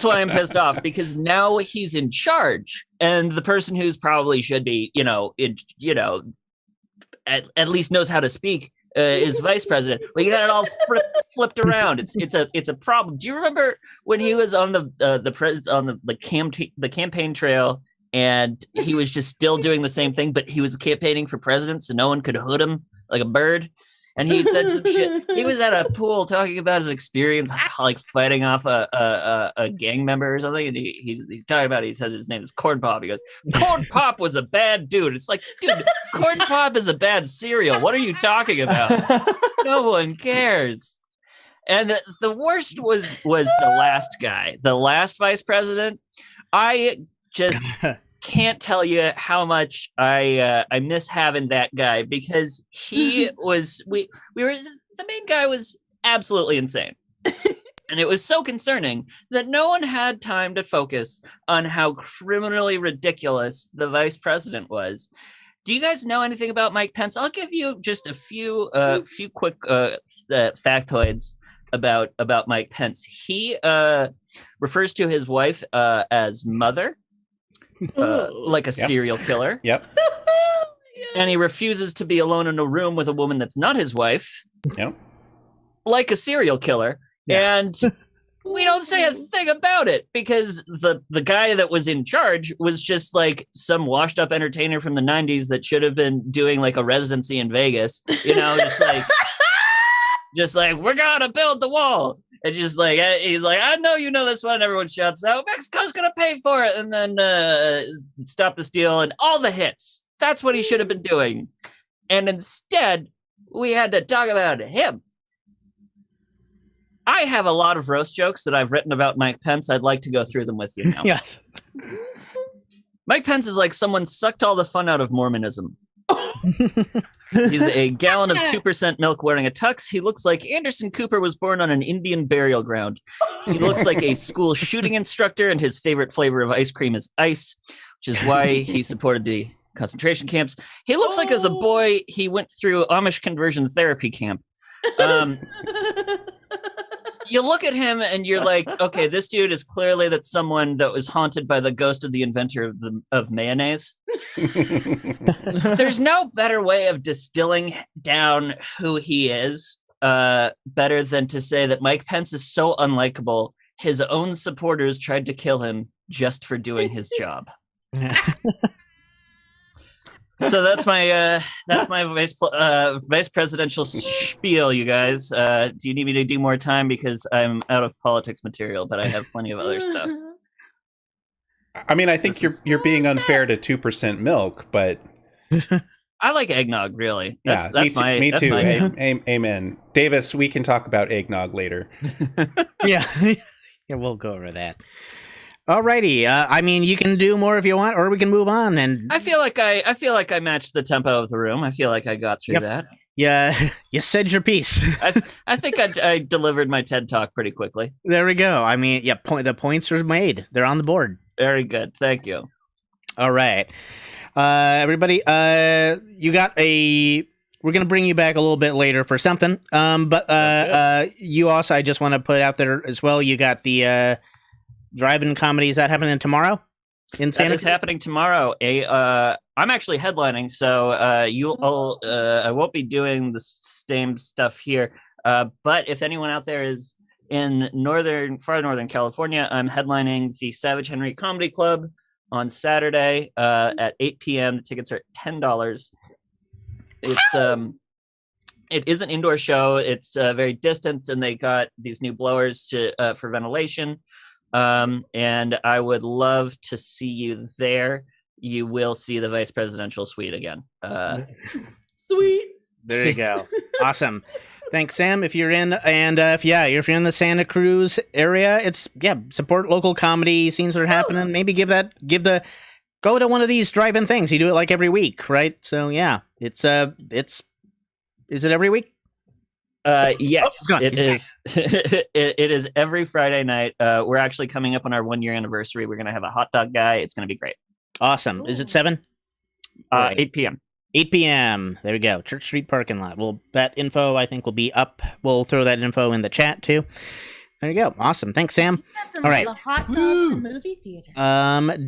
why I'm pissed off, because now he's in charge. And the person who's probably should be, at least knows how to speak is vice president. But you got it all flipped around. It's a problem. Do you remember when he was on the campaign trail and he was just still doing the same thing, but he was campaigning for president, so no one could hood him like a bird? And he said some shit. He was at a pool talking about his experience, like fighting off a gang member or something. And he's talking about, he says his name is Corn Pop. He goes, Corn Pop was a bad dude. It's like, dude, Corn Pop is a bad cereal. What are you talking about? No one cares. And the worst was the last guy, the last vice president. I just can't tell you how much I miss having that guy, because he was the main guy was absolutely insane. And it was so concerning that no one had time to focus on how criminally ridiculous the vice president was. Do you guys know anything about Mike Pence? I'll give you just a few quick factoids about Mike Pence. He refers to his wife as mother. Like a serial killer. Yep. And he refuses to be alone in a room with a woman that's not his wife. Yep. Like a serial killer. Yeah. And we don't say a thing about it, because the guy that was in charge was just like some washed up entertainer from the 90s that should have been doing like a residency in Vegas, just like we're gonna build the wall. And just like, he's like, I know you know this one. And everyone shouts out, Mexico's going to pay for it. And then Stop the Steal and all the hits. That's what he should have been doing. And instead, we had to talk about him. I have a lot of roast jokes that I've written about Mike Pence. I'd like to go through them with you now. Yes. Mike Pence is like someone sucked all the fun out of Mormonism. He's a gallon of 2% milk wearing a tux. He looks like Anderson Cooper was born on an Indian burial ground. He looks like a school shooting instructor, and his favorite flavor of ice cream is ice, which is why he supported the concentration camps. He looks like as a boy, he went through Amish conversion therapy camp. You look at him and you're like, okay, this dude is clearly that someone that was haunted by the ghost of the inventor of mayonnaise. There's no better way of distilling down who he is, better than to say that Mike Pence is so unlikable, his own supporters tried to kill him just for doing his job. So that's my vice presidential spiel, you guys. Do you need me to do more time, because I'm out of politics material, but I have plenty of other stuff. I mean, I think you're being unfair to 2% milk, but I like eggnog, really. me too. My Amen. Davis, we can talk about eggnog later. Yeah, we'll go over that. Alrighty. I mean, you can do more if you want, or we can move on. And I feel like I matched the tempo of the room. I feel like I got through that. Yeah, you said your piece. I think I delivered my TED Talk pretty quickly. There we go. I mean, yeah, the points are made. They're on the board. Very good. Thank you. All right. Everybody, you got a we're gonna bring you back a little bit later for something. But you also, I just want to put out there as well. You got the drive-in comedy. Is that happening tomorrow in Santa? That is happening tomorrow. I'm actually headlining, so I won't be doing the same stuff here. But if anyone out there is in far northern California, I'm headlining the Savage Henry Comedy Club on Saturday at 8 p.m. The tickets are $10. It is an indoor show. It's very distant, and they got these new blowers for ventilation. And I would love to see you there. You will see the vice presidential suite again. Sweet. There you go. Awesome. Thanks, Sam. If you're in, and if you're in the Santa Cruz area, support local comedy scenes that are happening. Maybe go to one of these drive-in things. You do it like every week, right? So yeah, is it every week? Yes, it is. It is every Friday night. We're actually coming up on our 1-year anniversary. We're going to have a hot dog guy. It's going to be great. Awesome. Is it 7? 8 p.m. 8 p.m. There we go. Church Street parking lot. Well, that info I think will be up. We'll throw that info in the chat too. There you go. Awesome. Thanks, Sam. All right. Hot dog in the movie theater.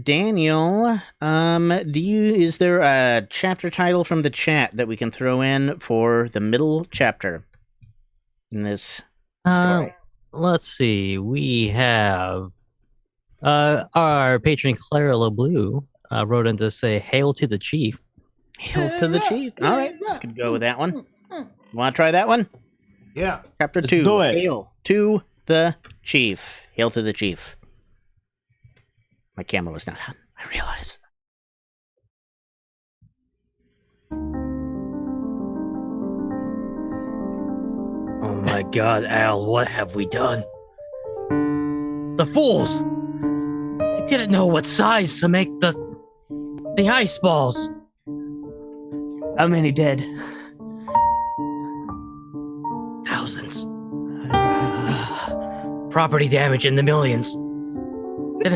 Daniel, is there a chapter title from the chat that we can throw in for the middle chapter in this story? Let's see. We have our patron Clara LeBlue wrote in to say, "Hail to the chief." Hail to the chief. All right. Could go with that one. Want to try that one? Yeah. Chapter 2. do it. Hail to the chief. Hail to the chief. My camera was not on. I realize. Oh my God, Al, what have we done? The fools! They didn't know what size to make the ice balls. How many dead? Thousands. Property damage in the millions. They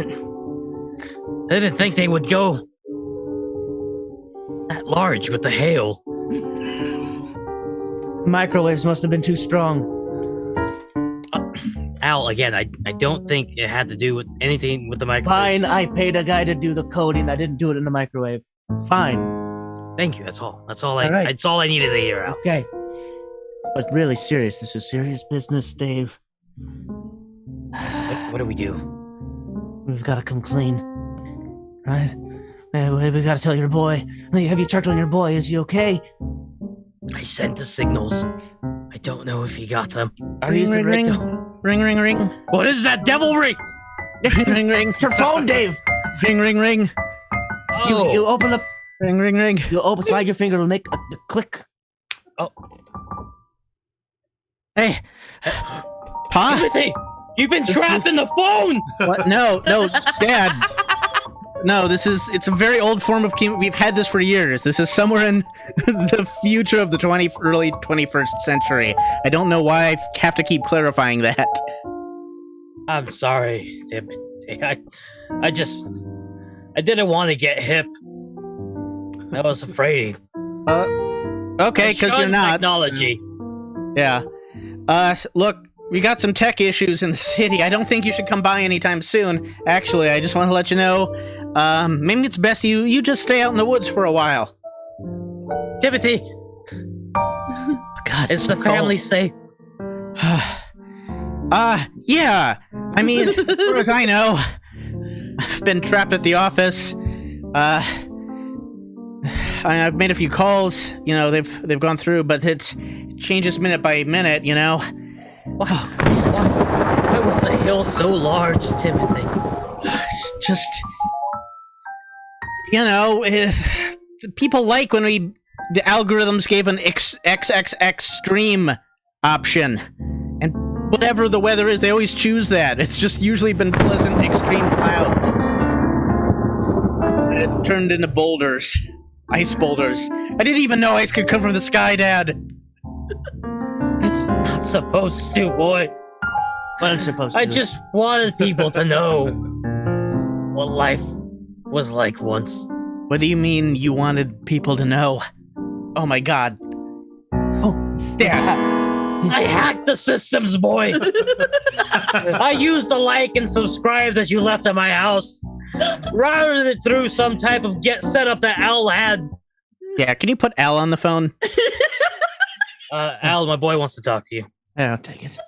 didn't think they would go that large with the hail. Microwaves must have been too strong. Al, again, I don't think it had to do with anything with the Fine, microwaves. I paid a guy to do the coding. I didn't do it in the microwave. Fine. Thank you. That's all. That's all All right. That's all I needed to hear, Al. Okay. But really serious. This is serious business, Dave. What do we do? We've got to come clean. Right? We got to tell your boy. Have you checked on your boy? Is he okay? I sent the signals. I don't know if he got them. Are you Ring, ring, ring, ring, ring. What is that devil ring? Ring, ring. It's your phone, Dave. Ring, ring, ring. You open the. Ring, ring, ring. Slide your finger. It'll make a click. Hey. Pa? Timothy, you've been trapped in the phone. What? No, Dad. No, it's a very old form of we've had this for years. This is somewhere in the future of the early 21st century. I don't know why I have to keep clarifying that. I'm sorry, Timothy. I didn't want to get hip. I was afraid. Okay, because you're not. Technology. So, yeah. Look, we got some tech issues in the city. I don't think you should come by anytime soon. Actually, I just want to let you know, maybe it's best you just stay out in the woods for a while. Timothy, God, is the family safe? Yeah. I mean, as far as I know, I've been trapped at the office. I've made a few calls. You know, they've gone through, but it changes minute by minute. You know. Why was the hill so large, Timothy? Just, you know, people like when the algorithms gave an XXX extreme option, and whatever the weather is, they always choose that. It's just usually been pleasant extreme clouds. And it turned into boulders, ice boulders. I didn't even know ice could come from the sky, Dad. It's not supposed to, boy. What I'm supposed to I do. just wanted people to know what life was like once. What do you mean you wanted people to know? Oh my God. Dad. I hacked the systems, boy. I used the like and subscribe that you left at my house. Routed it through some type of setup that Al had. Yeah, can you put Al on the phone? Al, my boy wants to talk to you. Yeah, I'll take it.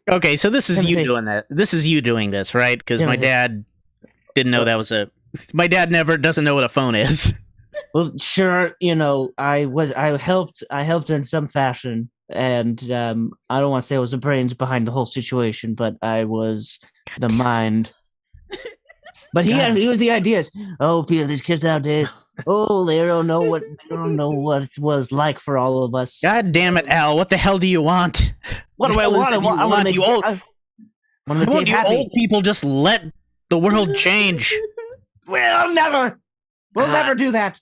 Okay, so this is you Timothy. doing that. This is you doing this, right? Because my Timothy. dad didn't know that was a. My dad never doesn't know what a phone is. Well, sure, I helped in some fashion, and I don't want to say I was the brains behind the whole situation, but I was the mind. But he was the ideas. Oh, Peter, these kids nowadays. Oh, they don't know what it was like for all of us. God damn it, Al! What the hell do you want? What do I want? I want you old. I want to make You happy. old people just let the world change. We'll never do that.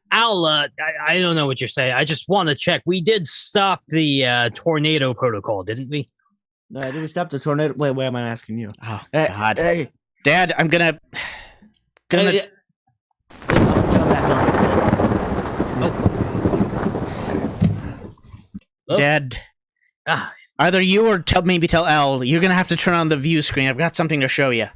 Al, I don't know what you're saying. I just want to check. We did stop the tornado protocol, didn't we? Did we stop the tornado? Wait, am I asking you? Oh God, Hey, Dad, I'm gonna. hey, jump back on. Dad, Ah, either you or maybe tell Al, you're gonna have to turn on the view screen. I've got something to show you.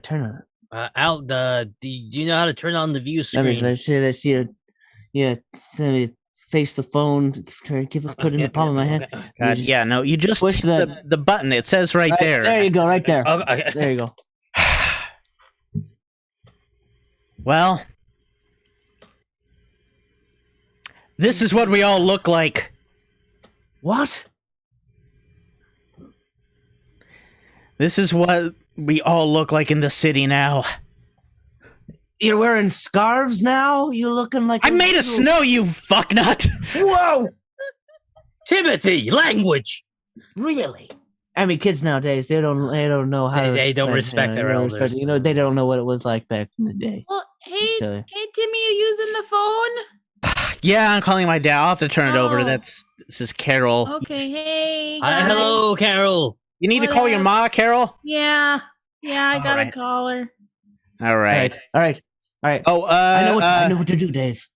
Turn on it. Al, do you know how to turn on the view Let me screen? let's see it. Yeah, face the phone. Put it in the palm of my hand. God, just yeah, no, you just push hit the button. It says right there. There you go, right there. Okay. There you go. Well, this is what we all look like. What? This is what we all look like in the city now. You're wearing scarves now? You looking like I made a snow, you fucknut! Whoa! Timothy, language. Really? I mean, kids nowadays they don't know how They don't respect their elders. They don't know what it was like back in the day. Well, hey, Okay. Timmy, you using the phone? Yeah, I'm calling my dad. I'll have to turn it over. Oh. This is Carol. Okay, hey, guys. Hello, Carol. You need to call your ma, Carol? Yeah, I gotta Alright. call her. All right. All right. Oh, I know what to do, Dave.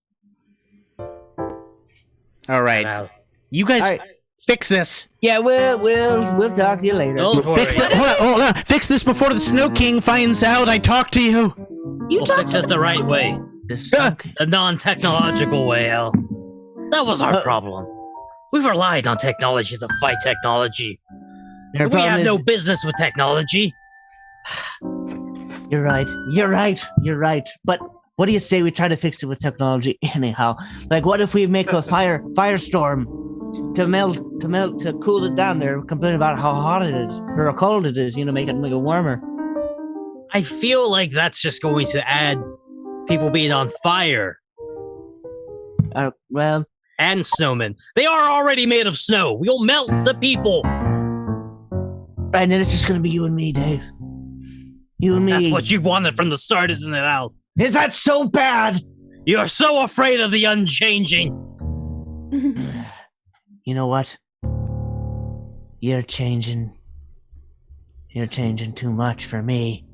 all right. Al. You guys All right. fix this. Yeah, we'll talk to you later. Don't worry. Fix it. Hold on. Fix this before the Snow King finds out I talked to you. You We'll talk fix it the right way. Okay. The non-technological way, Al. That was our problem. We relied on technology to fight technology. Your We problem have is- no business with technology. You're right. But what do you say we try to fix it with technology anyhow? Like, what if we make a firestorm to cool it down? They're complaining about how hot it is or how cold it is. Make it warmer. I feel like that's just going to add people being on fire Well, and snowmen. They are already made of snow. We'll melt the people. and then it's just gonna be you and me, Dave. You and me. That's what you wanted from the start, isn't it, Al? Is that so bad? You're so afraid of the unchanging. You know what? You're changing too much for me.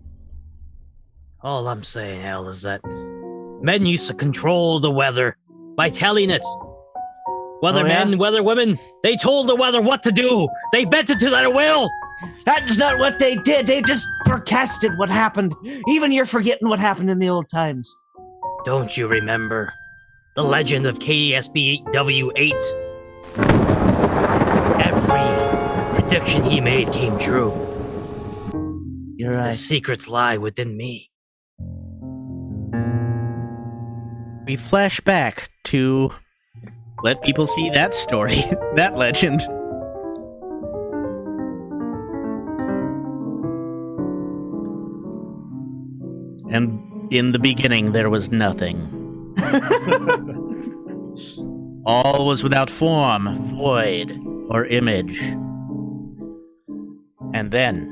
All I'm saying, Al, is that men used to control the weather by telling it. Whether Oh, yeah? men, whether women, they told the weather what to do. They bent it to their will. That's not what they did. They just forecasted what happened. Even you're forgetting what happened in the old times. Don't you remember the legend of KSB-8W8? Every prediction he made came true. You're The right. secrets lie within me. We flash back to let people see that story, that legend. And in the beginning, there was nothing. All was without form, void, or image. And then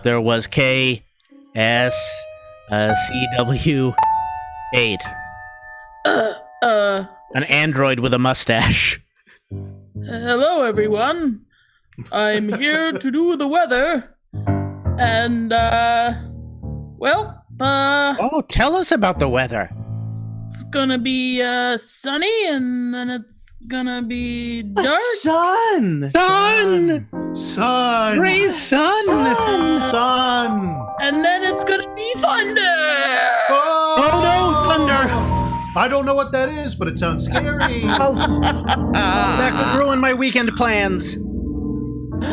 there was KSCW8, an android with a mustache. Hello, everyone. I'm here to do the weather. And, well, Oh, tell us about the weather. It's gonna be sunny, and then it's gonna be dark. Sun! Sun! Praise sun! Sun! And then it's gonna be thunder. Oh no, thunder! I don't know what that is, but it sounds scary. That could ruin my weekend plans.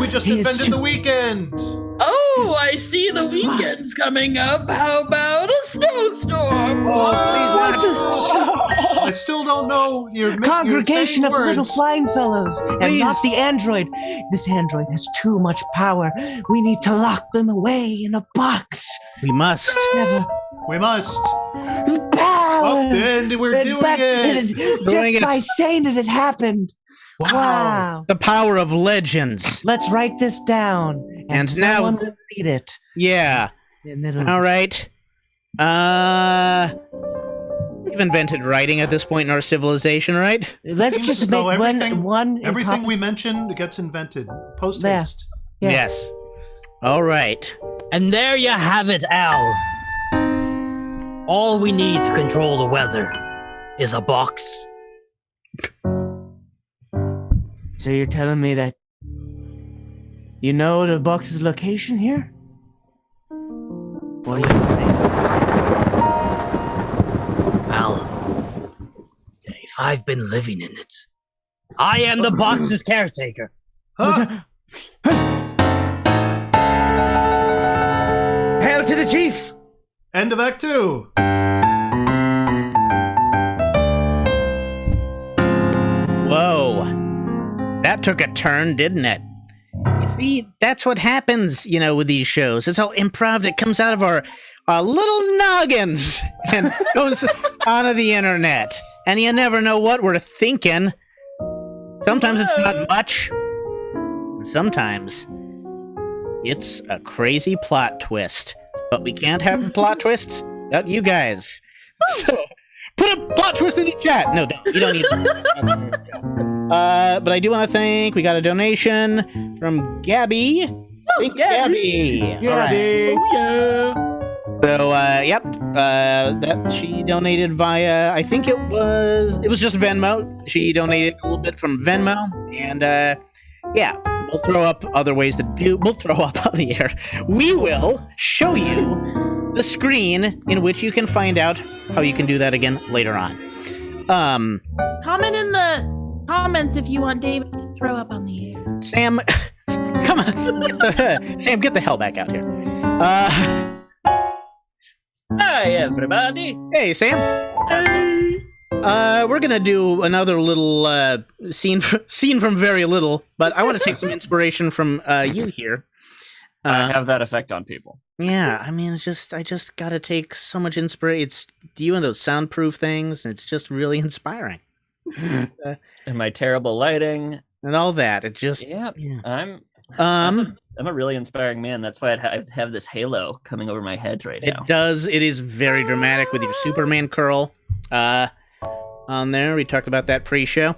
We just He is invented the weekend. Oh, I see the weekend's coming up. How about a snowstorm? I still don't know. Congregation you're of saying little words. flying fellows, and not the android. This android has too much power. We need to lock them away in a box. We must. Never. We must. Power! Up and we're doing it. Just by saying it happened. Wow. The power of legends. Let's write this down. And now- someone will read it. Yeah. And it'll All right. We've invented writing at this point in our civilization, right? Let's Seems just as make though one Everything we encompass- mentioned gets invented post haste. Yes. All right. And there you have it, Al. All we need to control the weather is a box. So you're telling me that you know the box's location here? What are you saying? Well, if I've been living in it, I am the box's caretaker. Huh? Hail to the chief! End of Act 2. Whoa. That took a turn, didn't it? You see, that's what happens, with these shows. It's all improv. It comes out of our little noggins and goes onto the internet. And you never know what we're thinking. Sometimes it's not much. Sometimes it's a crazy plot twist. But we can't have plot twists without you guys. So, put a plot twist in the chat. No, don't. You don't need but I do want to thank, we got a donation from Gabby. Thank you, Gabby. All right. Oh, yeah. So, yep, that she donated via, I think it was just Venmo. She donated a little bit from Venmo, and, yeah, we'll throw up other ways we'll throw up on the air. We will show you the screen in which you can find out how you can do that again later on. Comment in the comments if you want David to throw up on the air. Sam, come on. Sam, get the hell back out here. Hi, everybody. Hey, Sam. Hey. We're gonna do another little scene from Very Little, but I want to take some inspiration from you here. I have that effect on people. Yeah, I mean, I just gotta take so much inspiration. It's you and those soundproof things, and it's just really inspiring. And my terrible lighting. And all that. It just... Yeah, Yeah. I'm a really inspiring man. That's why I have this halo coming over my head right now. It does. It is very dramatic with your Superman curl on there. We talked about that pre-show.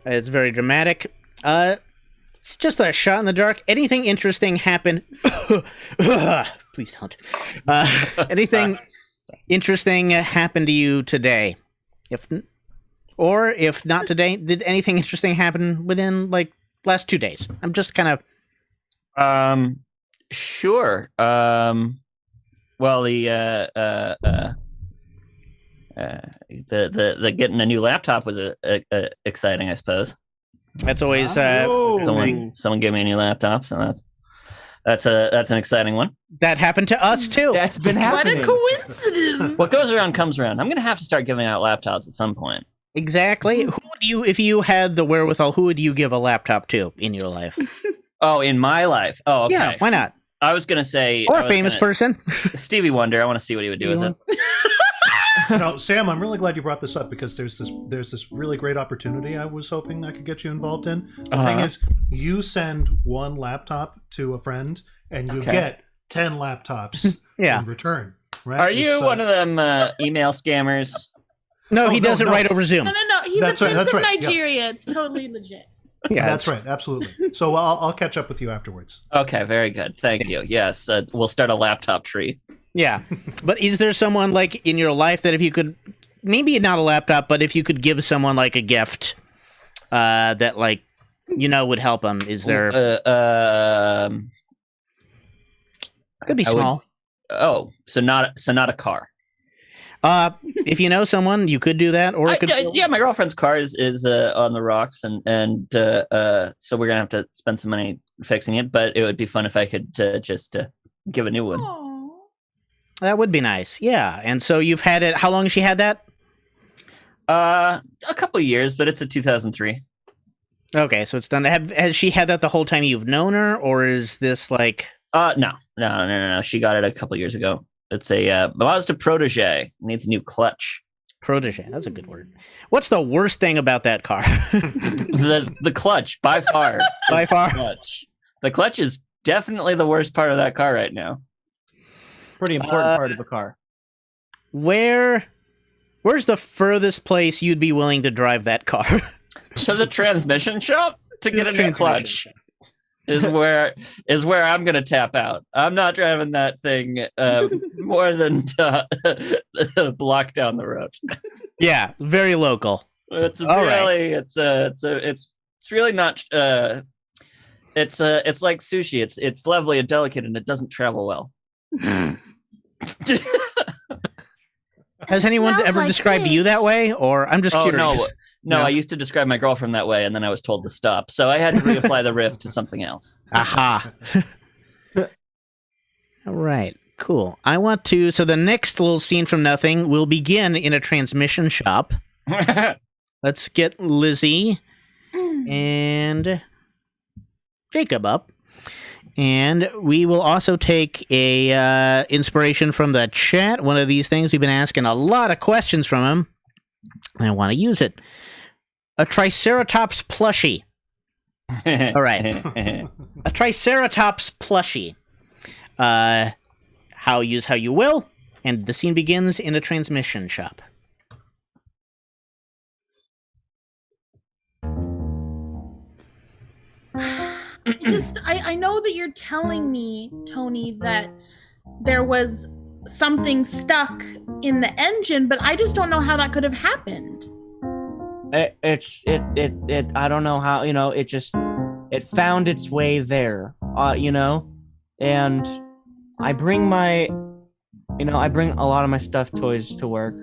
It's very dramatic. It's just a shot in the dark. Anything interesting happen? Please don't. Anything interesting happen to you today? If not today, did anything interesting happen within last 2 days? I'm just kind of... Sure. Well, the getting a new laptop was exciting, I suppose. That's always Someone gave me a new laptop, so that's an exciting one. that happened to us too. That's been happening. What a coincidence. What goes around comes around. I'm gonna have to start giving out laptops at some point. Exactly. Who would you, if you had the wherewithal, who would you give a laptop to in your life? Oh, in my life. Oh, okay. Yeah, why not? I was gonna say, Or a famous person. Stevie Wonder. I want to see what he would do with it. No, Sam, I'm really glad you brought this up because there's this really great opportunity I was hoping I could get you involved in. The thing is, you send one laptop to a friend and you get 10 laptops in return. Right? Are you one of them email scammers? No, he does it right over Zoom. No. He's That's a right, prince that's of right, Nigeria. It's totally legit. Yeah, That's right, absolutely. So I'll catch up with you afterwards. Okay, very good. Thank you. Yes, we'll start a laptop tree. Yeah. But is there someone like in your life that if you could, maybe not a laptop, but if you could give someone like a gift that like, would help them? Is there? Could be small. So not a car. If you know someone, you could do that, or it could. Yeah, my girlfriend's car is on the rocks, and so we're gonna have to spend some money fixing it. But it would be fun if I could just give a new one. Aww. That would be nice. Yeah. And so you've had it. How long has she had that? A couple of years, but it's a 2003. Okay, so it's done. Has she had that the whole time you've known her, or is this like? No. She got it a couple of years ago. It's a Mazda Protege. Needs a new clutch. Protege. That's a good word. What's the worst thing about that car? the clutch, by far. By far. The clutch is definitely the worst part of that car right now. Pretty important part of a car. Where's the furthest place you'd be willing to drive that car? To the transmission shop to get a new clutch. Is where I'm gonna tap out. I'm not driving that thing more than a block down the road. Yeah, very local. It's really it's really not. It's like sushi. It's lovely and delicate, and it doesn't travel well. Has anyone ever described you that way, or I'm just curious? No, I used to describe my girlfriend that way, and then I was told to stop. So I had to reapply the riff to something else. Aha. All right, cool. So the next little scene from nothing will begin in a transmission shop. Let's get Lizzie and Jacob up. And we will also take a inspiration from the chat. One of these things, we've been asking a lot of questions from him. I want to use it. A Triceratops plushie. All right. A Triceratops plushie. Use how you will. And the scene begins in a transmission shop. I know that you're telling me, Tony, that there was something stuck in the engine, but I just don't know how that could have happened. I don't know how, it found its way there, and I bring a lot of my stuffed toys to work.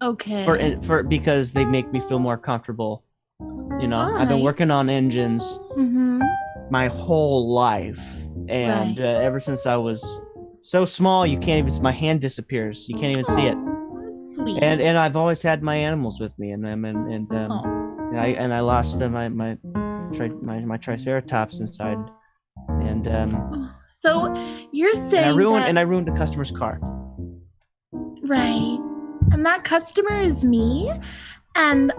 Okay. Because they make me feel more comfortable. I've been working on engines my whole life, and ever since I was so small, my hand disappears. You can't even see it. Sweet. And I've always had my animals with me, and I lost my Triceratops inside, and so you're saying I ruined a customer's car. Right, and that customer is me, and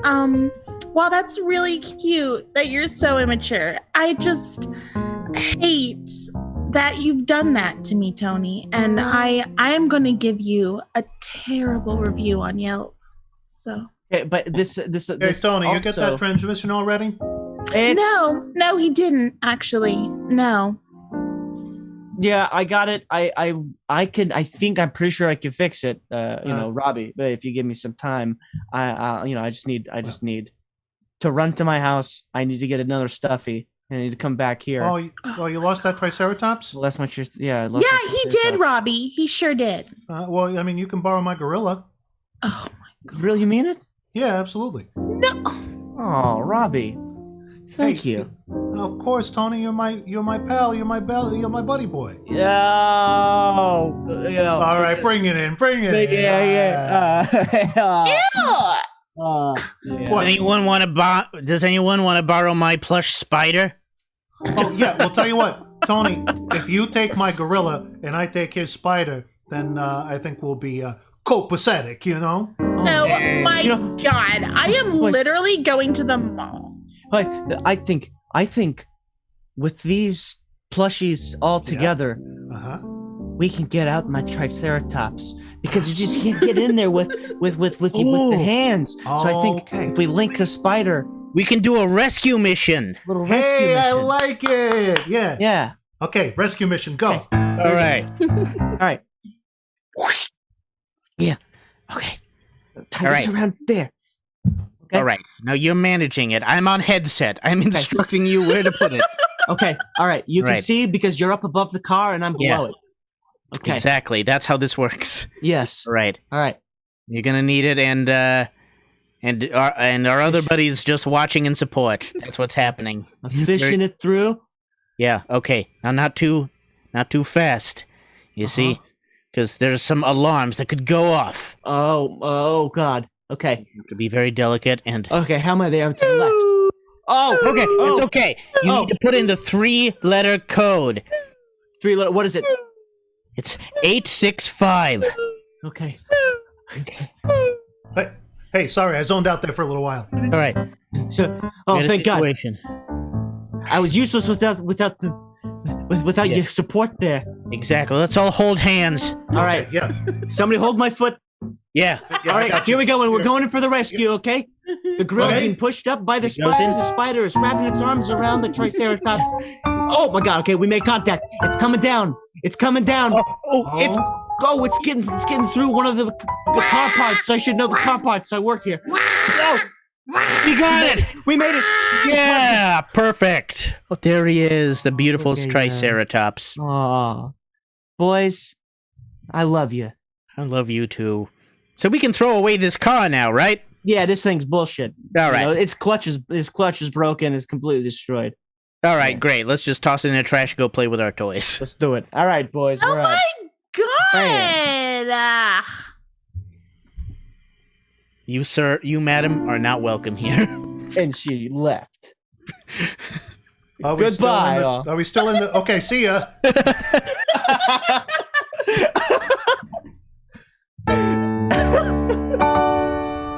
while that's really cute that you're so immature, I just hate that you've done that to me, Tony, and I am going to give you a terrible review on Yelp. So, but this Tony, you get that transmission already? No, he didn't actually. No. Yeah, I got it. I'm pretty sure I can fix it. Robbie, but if you give me some time, I just need to run to my house. I need to get another stuffy. I need to come back here. Oh, you lost that Triceratops? Lost my Yeah, he did, Robbie. He sure did. Well, I mean, you can borrow my gorilla. Oh my God! Really, you mean it? Yeah, absolutely. No. Oh, Robbie, thank you. Of course, Tony. You're my pal. You're my buddy boy. Oh, All right, bring it in. Yeah. Ew. Does anyone want to borrow my plush spider? Oh yeah. Well, tell you what, Tony. If you take my gorilla and I take his spider, then I think we'll be copacetic. Oh my God! I am literally going to the mall. I think with these plushies all together, we can get out my Triceratops, because you just can't get in there with the hands. So I think if we link the spider, we can do a rescue mission. I like it. Yeah. Yeah. Okay, rescue mission, go. Okay. All right. All right. Okay. Tie All this right. around there. Okay. All right. Now you're managing it. I'm on headset. I'm instructing you where to put it. Okay. All right. You can Right. see because you're up above the car and I'm below it. Okay. Exactly. That's how this works. Yes. Right. All right. You're gonna need it, and our other buddies just watching in support. That's what's happening. I'm fishing it through. Yeah. Okay. Now, not too fast. You see, because there's some alarms that could go off. Oh God. Okay. You have to be very delicate and. Okay. How am I there? I'm to the left. Oh. Okay. It's okay. You need to put in the 3-letter code. 3-letter. What is it? It's 865. Okay. Okay. Hey, sorry, I zoned out there for a little while. All right. So. Oh, thank God. Situation. I was useless without your support there. Exactly. Let's all hold hands. All right. Yeah. Somebody hold my foot. Yeah. Yeah, All I right, got here you. we go, and we're going in for the rescue, okay? The grill's Okay. being pushed up by the He goes spider. in. The spider is wrapping its arms around the Triceratops. Oh my God! Okay, we made contact. It's coming down. It's coming down. It's getting through one of the car parts. I should know the car parts. I work here. Oh, We got it. we made it. Yeah. Perfect. Oh, there he is, the beautiful Okay, Triceratops. Aw, boys, I love you. I love you too. So we can throw away this car now, right? Yeah, this thing's bullshit. All You right. know, its clutch is broken. It's completely destroyed. All right, great. Let's just toss it in the trash and go play with our toys. Let's do it. All right, boys. Oh we're out. my God! Bam. You, sir, you, madam, are not welcome here. And she left. Are we still Goodbye, in the- all. Are we still in the? Okay, see ya.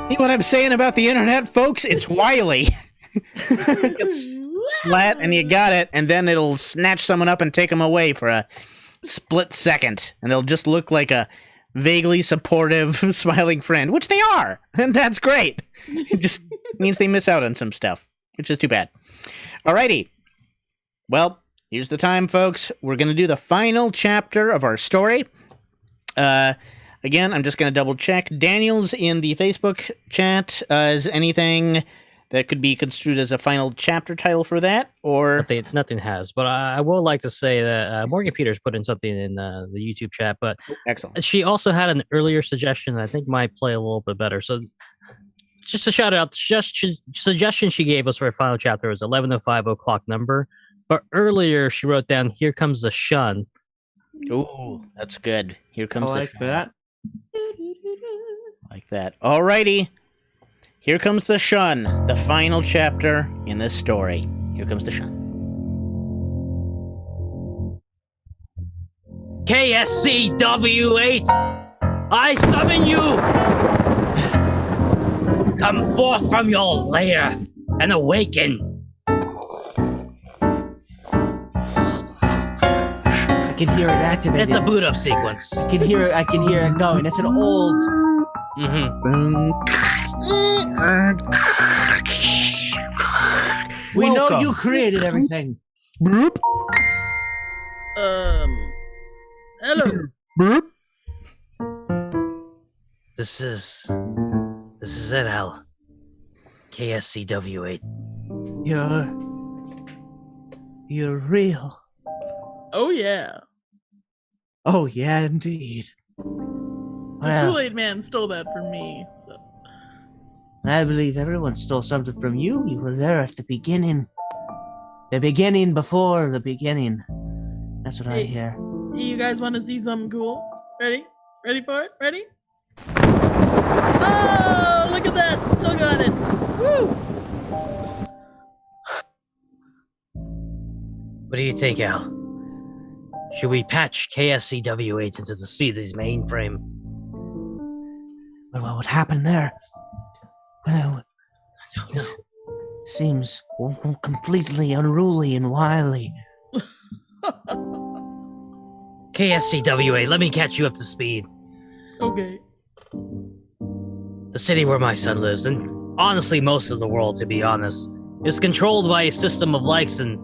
See what I'm saying about the internet, folks? It's wily. It's flat, and you got it, and then it'll snatch someone up and take them away for a split second, and they'll just look like a vaguely supportive, smiling friend, which they are, and that's great. It just means they miss out on some stuff, which is too bad. Alrighty. Well, here's the time, folks. We're going to do the final chapter of our story. Again, I'm just going to double check. Daniel's in the Facebook chat. Is anything that could be construed as a final chapter title for that? Or Nothing has, but I will like to say that Morgan Peters put in something in the YouTube chat, but excellent. she also had an earlier suggestion that I think might play a little bit better. So just a shout out, suggestion she gave us for a final chapter was 11:05 o'clock number, but earlier she wrote down, "Here comes the shun." Ooh, that's good. Here comes I the like that. like that. Alrighty. Here comes the shun, the final chapter in this story. Here comes the shun. KSCW8, I summon you! Come forth from your lair and awaken. I can hear it activated. It's a boot up sequence. I can hear it going. It's an old. Mm-hmm. We know Welcome. you created everything. Boop, Hello. boop. This is it, Al. KSCW8. You're real. Oh yeah. Oh yeah, indeed. The Well, Kool-Aid Man stole that from me. So. I believe everyone stole something from you. You were there at the beginning. The beginning before the beginning. That's what I Hey. hear. You guys want to see something cool? Ready? Ready for it? Ready? Oh, look at that! Still got it. Woo! What do you think, Al? Should we patch KSCW8 into the C's mainframe? But what would happen there? Well, it seems completely unruly and wily. KSCW8, let me catch you up to speed. Okay. The city where my son lives, and honestly most of the world, to be honest, is controlled by a system of likes and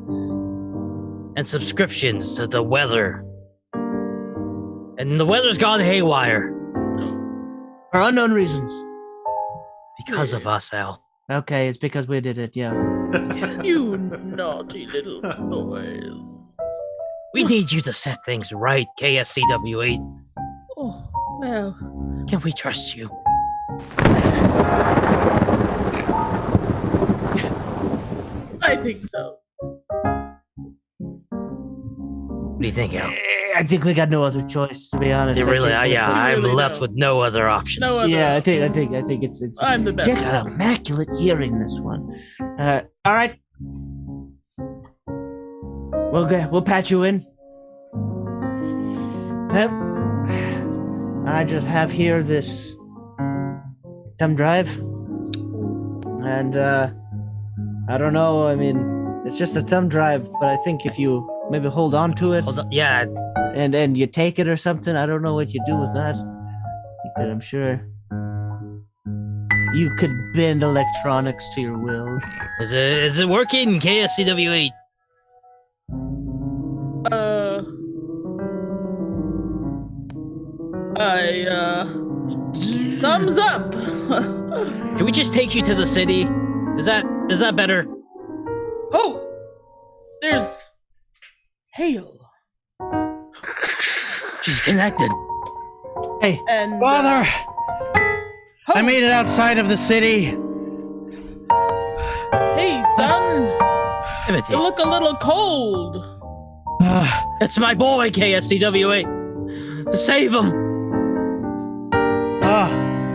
subscriptions to the weather. And the weather's gone haywire. For unknown reasons. Because of us, Al. Okay, it's because we did it, yeah. You naughty little boys. We need you to set things right, KSCW8. Oh, well. Can we trust you? I think so. What do you think, Al? I think we got no other choice, to be honest. You really, yeah, I'm really left don't. with no other options. No other. Yeah, I think it's. I'm the best. You got immaculate hearing, this one. All right. We'll patch you in. Well, I just have here this thumb drive, and I don't know. I mean, it's just a thumb drive, but I think if you maybe hold on to it, Yeah, and you take it or something, I don't know what you do with that. But I'm sure you could bend electronics to your will. is it working, KSCW8? Thumbs up. Can we just take you to the city? Is that better? Oh, there's Hale. She's connected. Hey, And Father, I oh, made it outside of the city. Hey, son, Timothy, you look a little cold. it's my boy, KSCW8. Save him.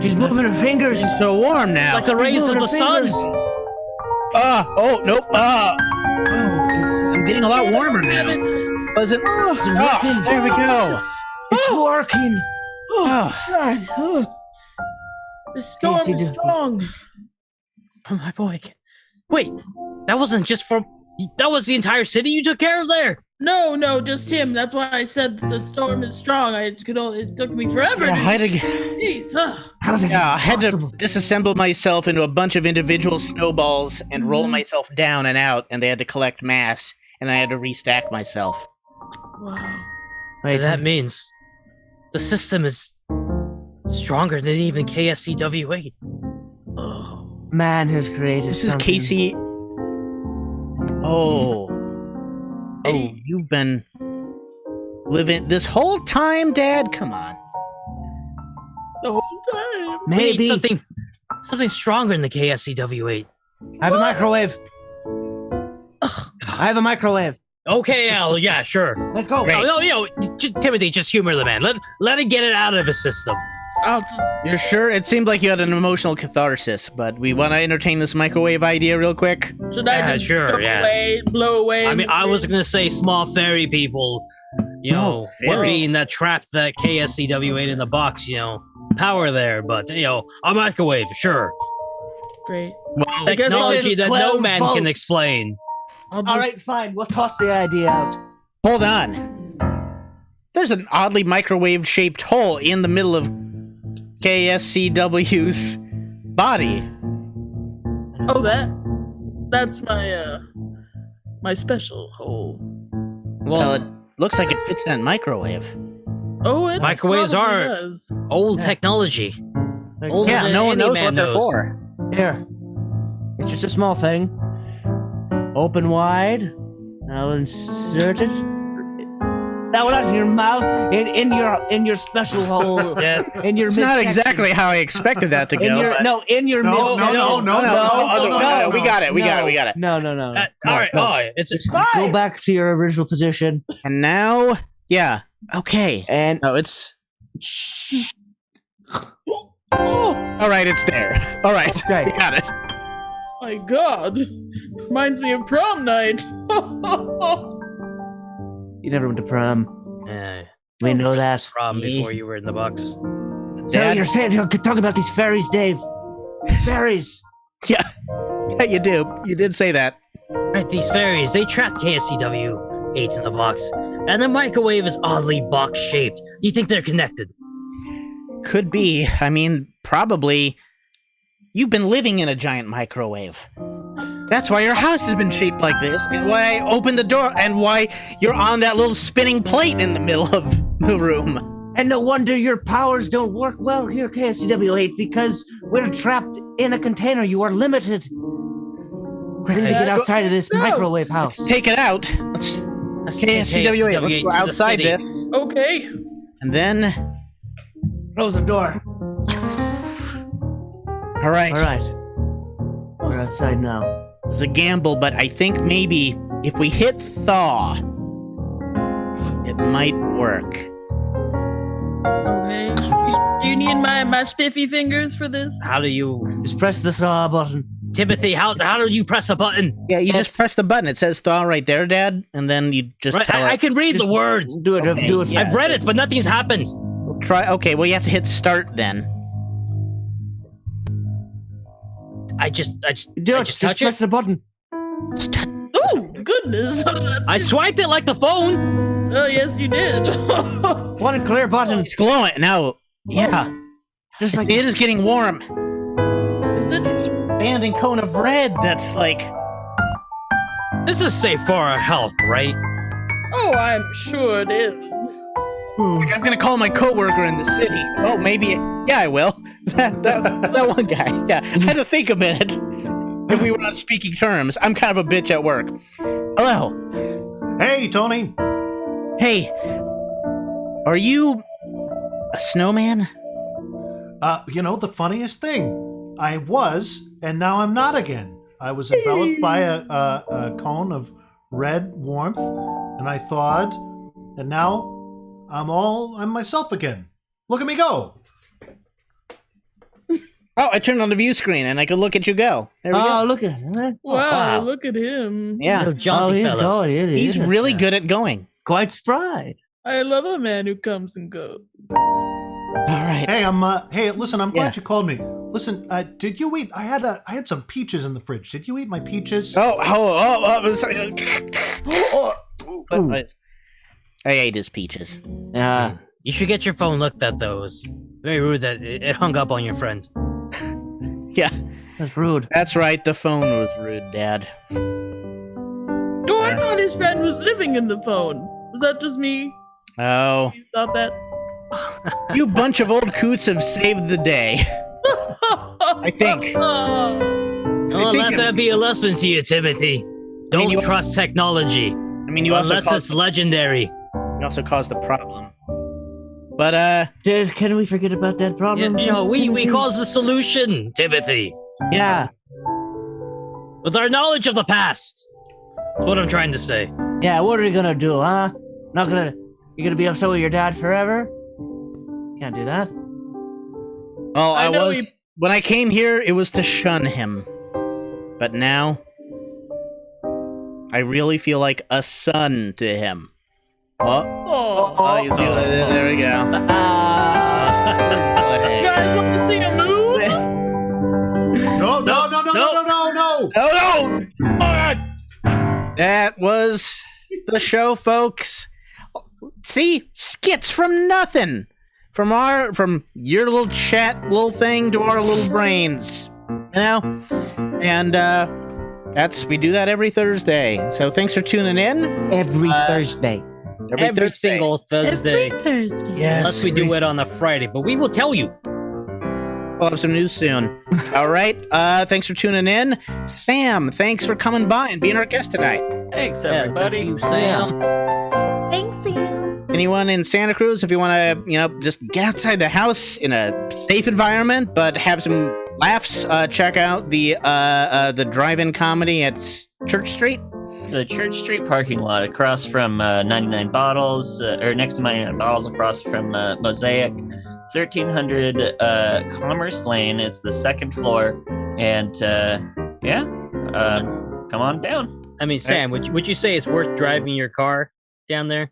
she's moving her fingers. It's so warm now. Like the rays of the sun. Oh, nope. I'm getting a lot warmer now. Was it? Oh, there we go. It's working. Oh, God, the storm Casey, is strong. Oh, my boy. Wait, that wasn't just for... That was the entire city you took care of there? No, just him. That's why I said the storm is strong. It took me forever. yeah, I had to, Jeez, How does it yeah, I had to possible? disassemble myself into a bunch of individual snowballs and roll myself down and out, and they had to collect mass, and I had to restack myself. Wow. Wait, That means the system is stronger than even KSCW8. Oh. man has created. This is something. Casey. Oh, Hey. you've been living this whole time, Dad? Come on. The whole time. We need Maybe. something stronger than the KSCW8. I have a microwave. I have a microwave. Okay, Al, yeah, sure. Let's go. Great. No, Timothy, just humor the man. Let it get it out of his system. I'll just. You're sure? It seemed like you had an emotional catharsis, but we want to entertain this microwave idea real quick. Should I Yeah, just sure, go yeah. away, blow away? I mean, I was gonna say small fairy people, fairy. being that trapped that KSCW8 in the box, power there, but a microwave, sure. Great. Well, I guess I'll Technology just that no 12 man can volts. explain. I'll just, All right, fine. We'll toss the idea out. hold on. There's an oddly microwave-shaped hole in the middle of KSCW's body. Oh, that's my special hole. Well, it looks like it fits that microwave. Oh, it Microwaves probably are- does. Old technology. Older Yeah, than no one any knows man what they're knows. for. Here. It's just a small thing. Open wide. I'll insert it. Now not in your mouth, in your special hole. Yeah. In your It's not midsection. exactly how I expected that to go. In your but- no, in your No, midsection. no, no, other one. No, we got it. We got it. No. All right. no. All right. It's Go back to your original position, And now, yeah, okay. and No, it's. All right, it's there. All right, Okay. we got it. My God, reminds me of prom night. you never went to prom. We know that. Prom before you were in the box. So Dad? you're saying you're talking about these fairies, Dave? Fairies. Yeah, you do. You did say that. Right, these fairies, they trapped KSCW8 in the box. And the microwave is oddly box-shaped. Do you think they're connected? Could be. I mean, probably. You've been living in a giant microwave. That's why your house has been shaped like this, and why I opened the door, and why you're on that little spinning plate in the middle of the room. And no wonder your powers don't work well here, KSCW8, because we're trapped in a container. You are limited. We need to get outside of this microwave house. Let's take it out. Let's KSCW8. Let's go outside this. Okay. And then... Close the door. All right. All right. We're outside now. It's a gamble, but I think maybe if we hit thaw, it might work. Okay. Do you need my spiffy fingers for this? How do you, Just press the thaw button. Timothy? How do you press a button? Yeah, you Yes. just press the button. It says thaw right there, Dad, and then you just Right, tell I it. can read the words. Do it. Okay, Do it. yeah. I've read it, but nothing's happened. Try. Okay, well you have to hit start then. I just Do it. just Just touch press it. the button. Oh, goodness. I swiped it like the phone. Oh, yes, you did. One clear button. It's glowing now. Yeah, Just like it is getting warm. Is it? Expanding cone of red. That's like. This is safe for our health, right? Oh, I'm sure it is. I'm gonna call my coworker in the city. Oh, maybe. Yeah, I will. that one guy. Yeah, I had to think a minute. If we were on speaking terms, I'm kind of a bitch at work. Hello. Hey, Tony. Hey. Are you a snowman? The funniest thing, I was, and now I'm not again. I was enveloped by a cone of red warmth, and I thawed, and now I'm myself again. Look at me go. Oh, I turned on the view screen and I could look at you go. There we go. look at him. Wow, look at him. Yeah, Little jaunty he's fella. going. he's really good at going. Quite spry. I love a man who comes and goes. All right. Hey, listen, I'm glad Yeah. you called me. Listen, did you eat? I had some peaches in the fridge. Did you eat my peaches? Sorry. I ate his peaches. Yeah. You should get your phone looked at, though. It was very rude that it hung up on your friend. Yeah, That's rude. that's right. The phone was rude, Dad. Oh, I thought his friend was living in the phone. Was that just me? Oh, You thought that? you bunch of old coots have saved the day. I think. Oh, think let it that was- be a lesson to you, Timothy. Don't you- trust technology I mean, you also unless it's caused, legendary. you also caused the problem. But Can we forget about that problem? We Timothy? caused the solution, Timothy, Yeah. with our knowledge of the past. That's what I'm trying to say. Yeah. What are you gonna do, huh? You gonna be upset with your dad forever? Can't do that. well, I I know was when I came here. It was to shun him, but now I really feel like a son to him. Oh, you see, there we go. You guys want to see a move? No. Oh no! That was the show, folks. See, skits from nothing, from your little chat, little thing to our little brains, and we do that every Thursday. So thanks for tuning in. Every Thursday. Every Thursday. single Thursday. Every Thursday. Yes, Unless we do it on a Friday, but we will tell you. We'll have some news soon. All right. Thanks for tuning in. Sam, thanks for coming by and being our guest tonight. Thanks, Yeah, everybody. thank you, Sam. Thanks, Sam. Anyone in Santa Cruz, if you want to, just get outside the house in a safe environment, but have some laughs, check out the drive-in comedy at Church Street. The Church Street parking lot across from 99 Bottles, or next to 99 Bottles, across from Mosaic, 1300 Commerce Lane. It's the second floor, and come on down. I mean, Sam, would you say it's worth driving your car down there?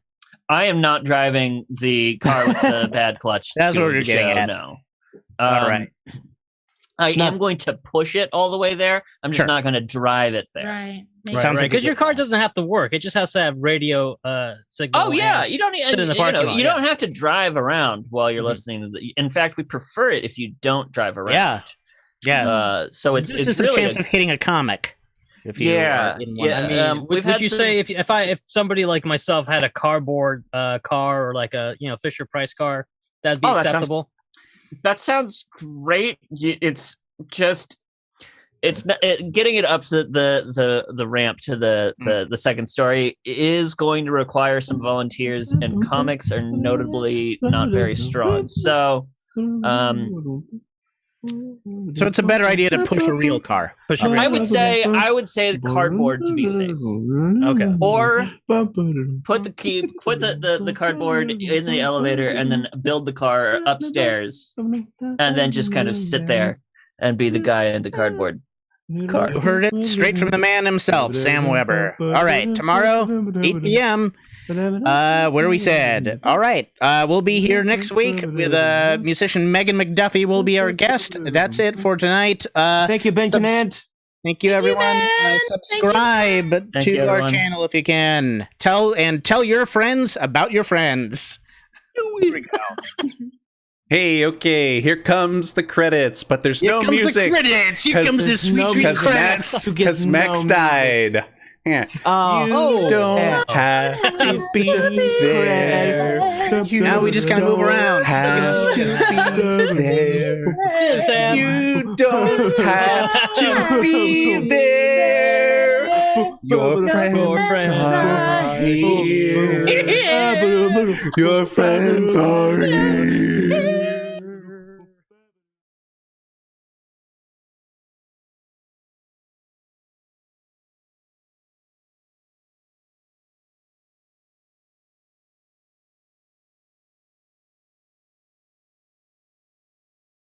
I am not driving the car with the bad clutch. That's to what you're the getting show, at. No. All right. I not- am going to push it all the way there. I'm just Sure. not going to drive it there. Right. Sounds like a Because your good car plan. doesn't have to work; it just has to have radio signal. Oh yeah, and- you don't sit in the parking lot, you yeah. don't have to drive around while you're Mhm. listening to the. In fact, we prefer it if you don't drive around. Yeah. Yeah. So it's this it's is the really chance a- of hitting a comic. If you Yeah, are in one. yeah. I mean, We've would had you some- say if somebody like myself had a cardboard car or like a Fisher Price car, That'd be Oh, acceptable. That sounds great. It's just getting it up the ramp to the second story is going to require some volunteers, and comics are notably not very strong. So So it's a better idea to push a real car. I would say the cardboard to be safe. Okay. Or put the cardboard in the elevator and then build the car upstairs and then just kind of sit there and be the guy in the cardboard car. You heard it straight from the man himself, Sam Weber. All right, tomorrow, 8 p.m. What are we said? All right, we'll be here next week with musician Megan McDuffie will be our guest. That's it for tonight. Thank you, Ben Command. Thank you, everyone. Subscribe to our channel if you can. Tell your friends about your friends. Here we go. Hey, okay, here comes the credits, but there's no music. Here comes the credits. Here comes the sweet credits. Because Max died. Yeah. You don't have to be there. You now we just kind of move around. Have to be there. Sam. You don't have to be there. Your friends are here. Your friends are here.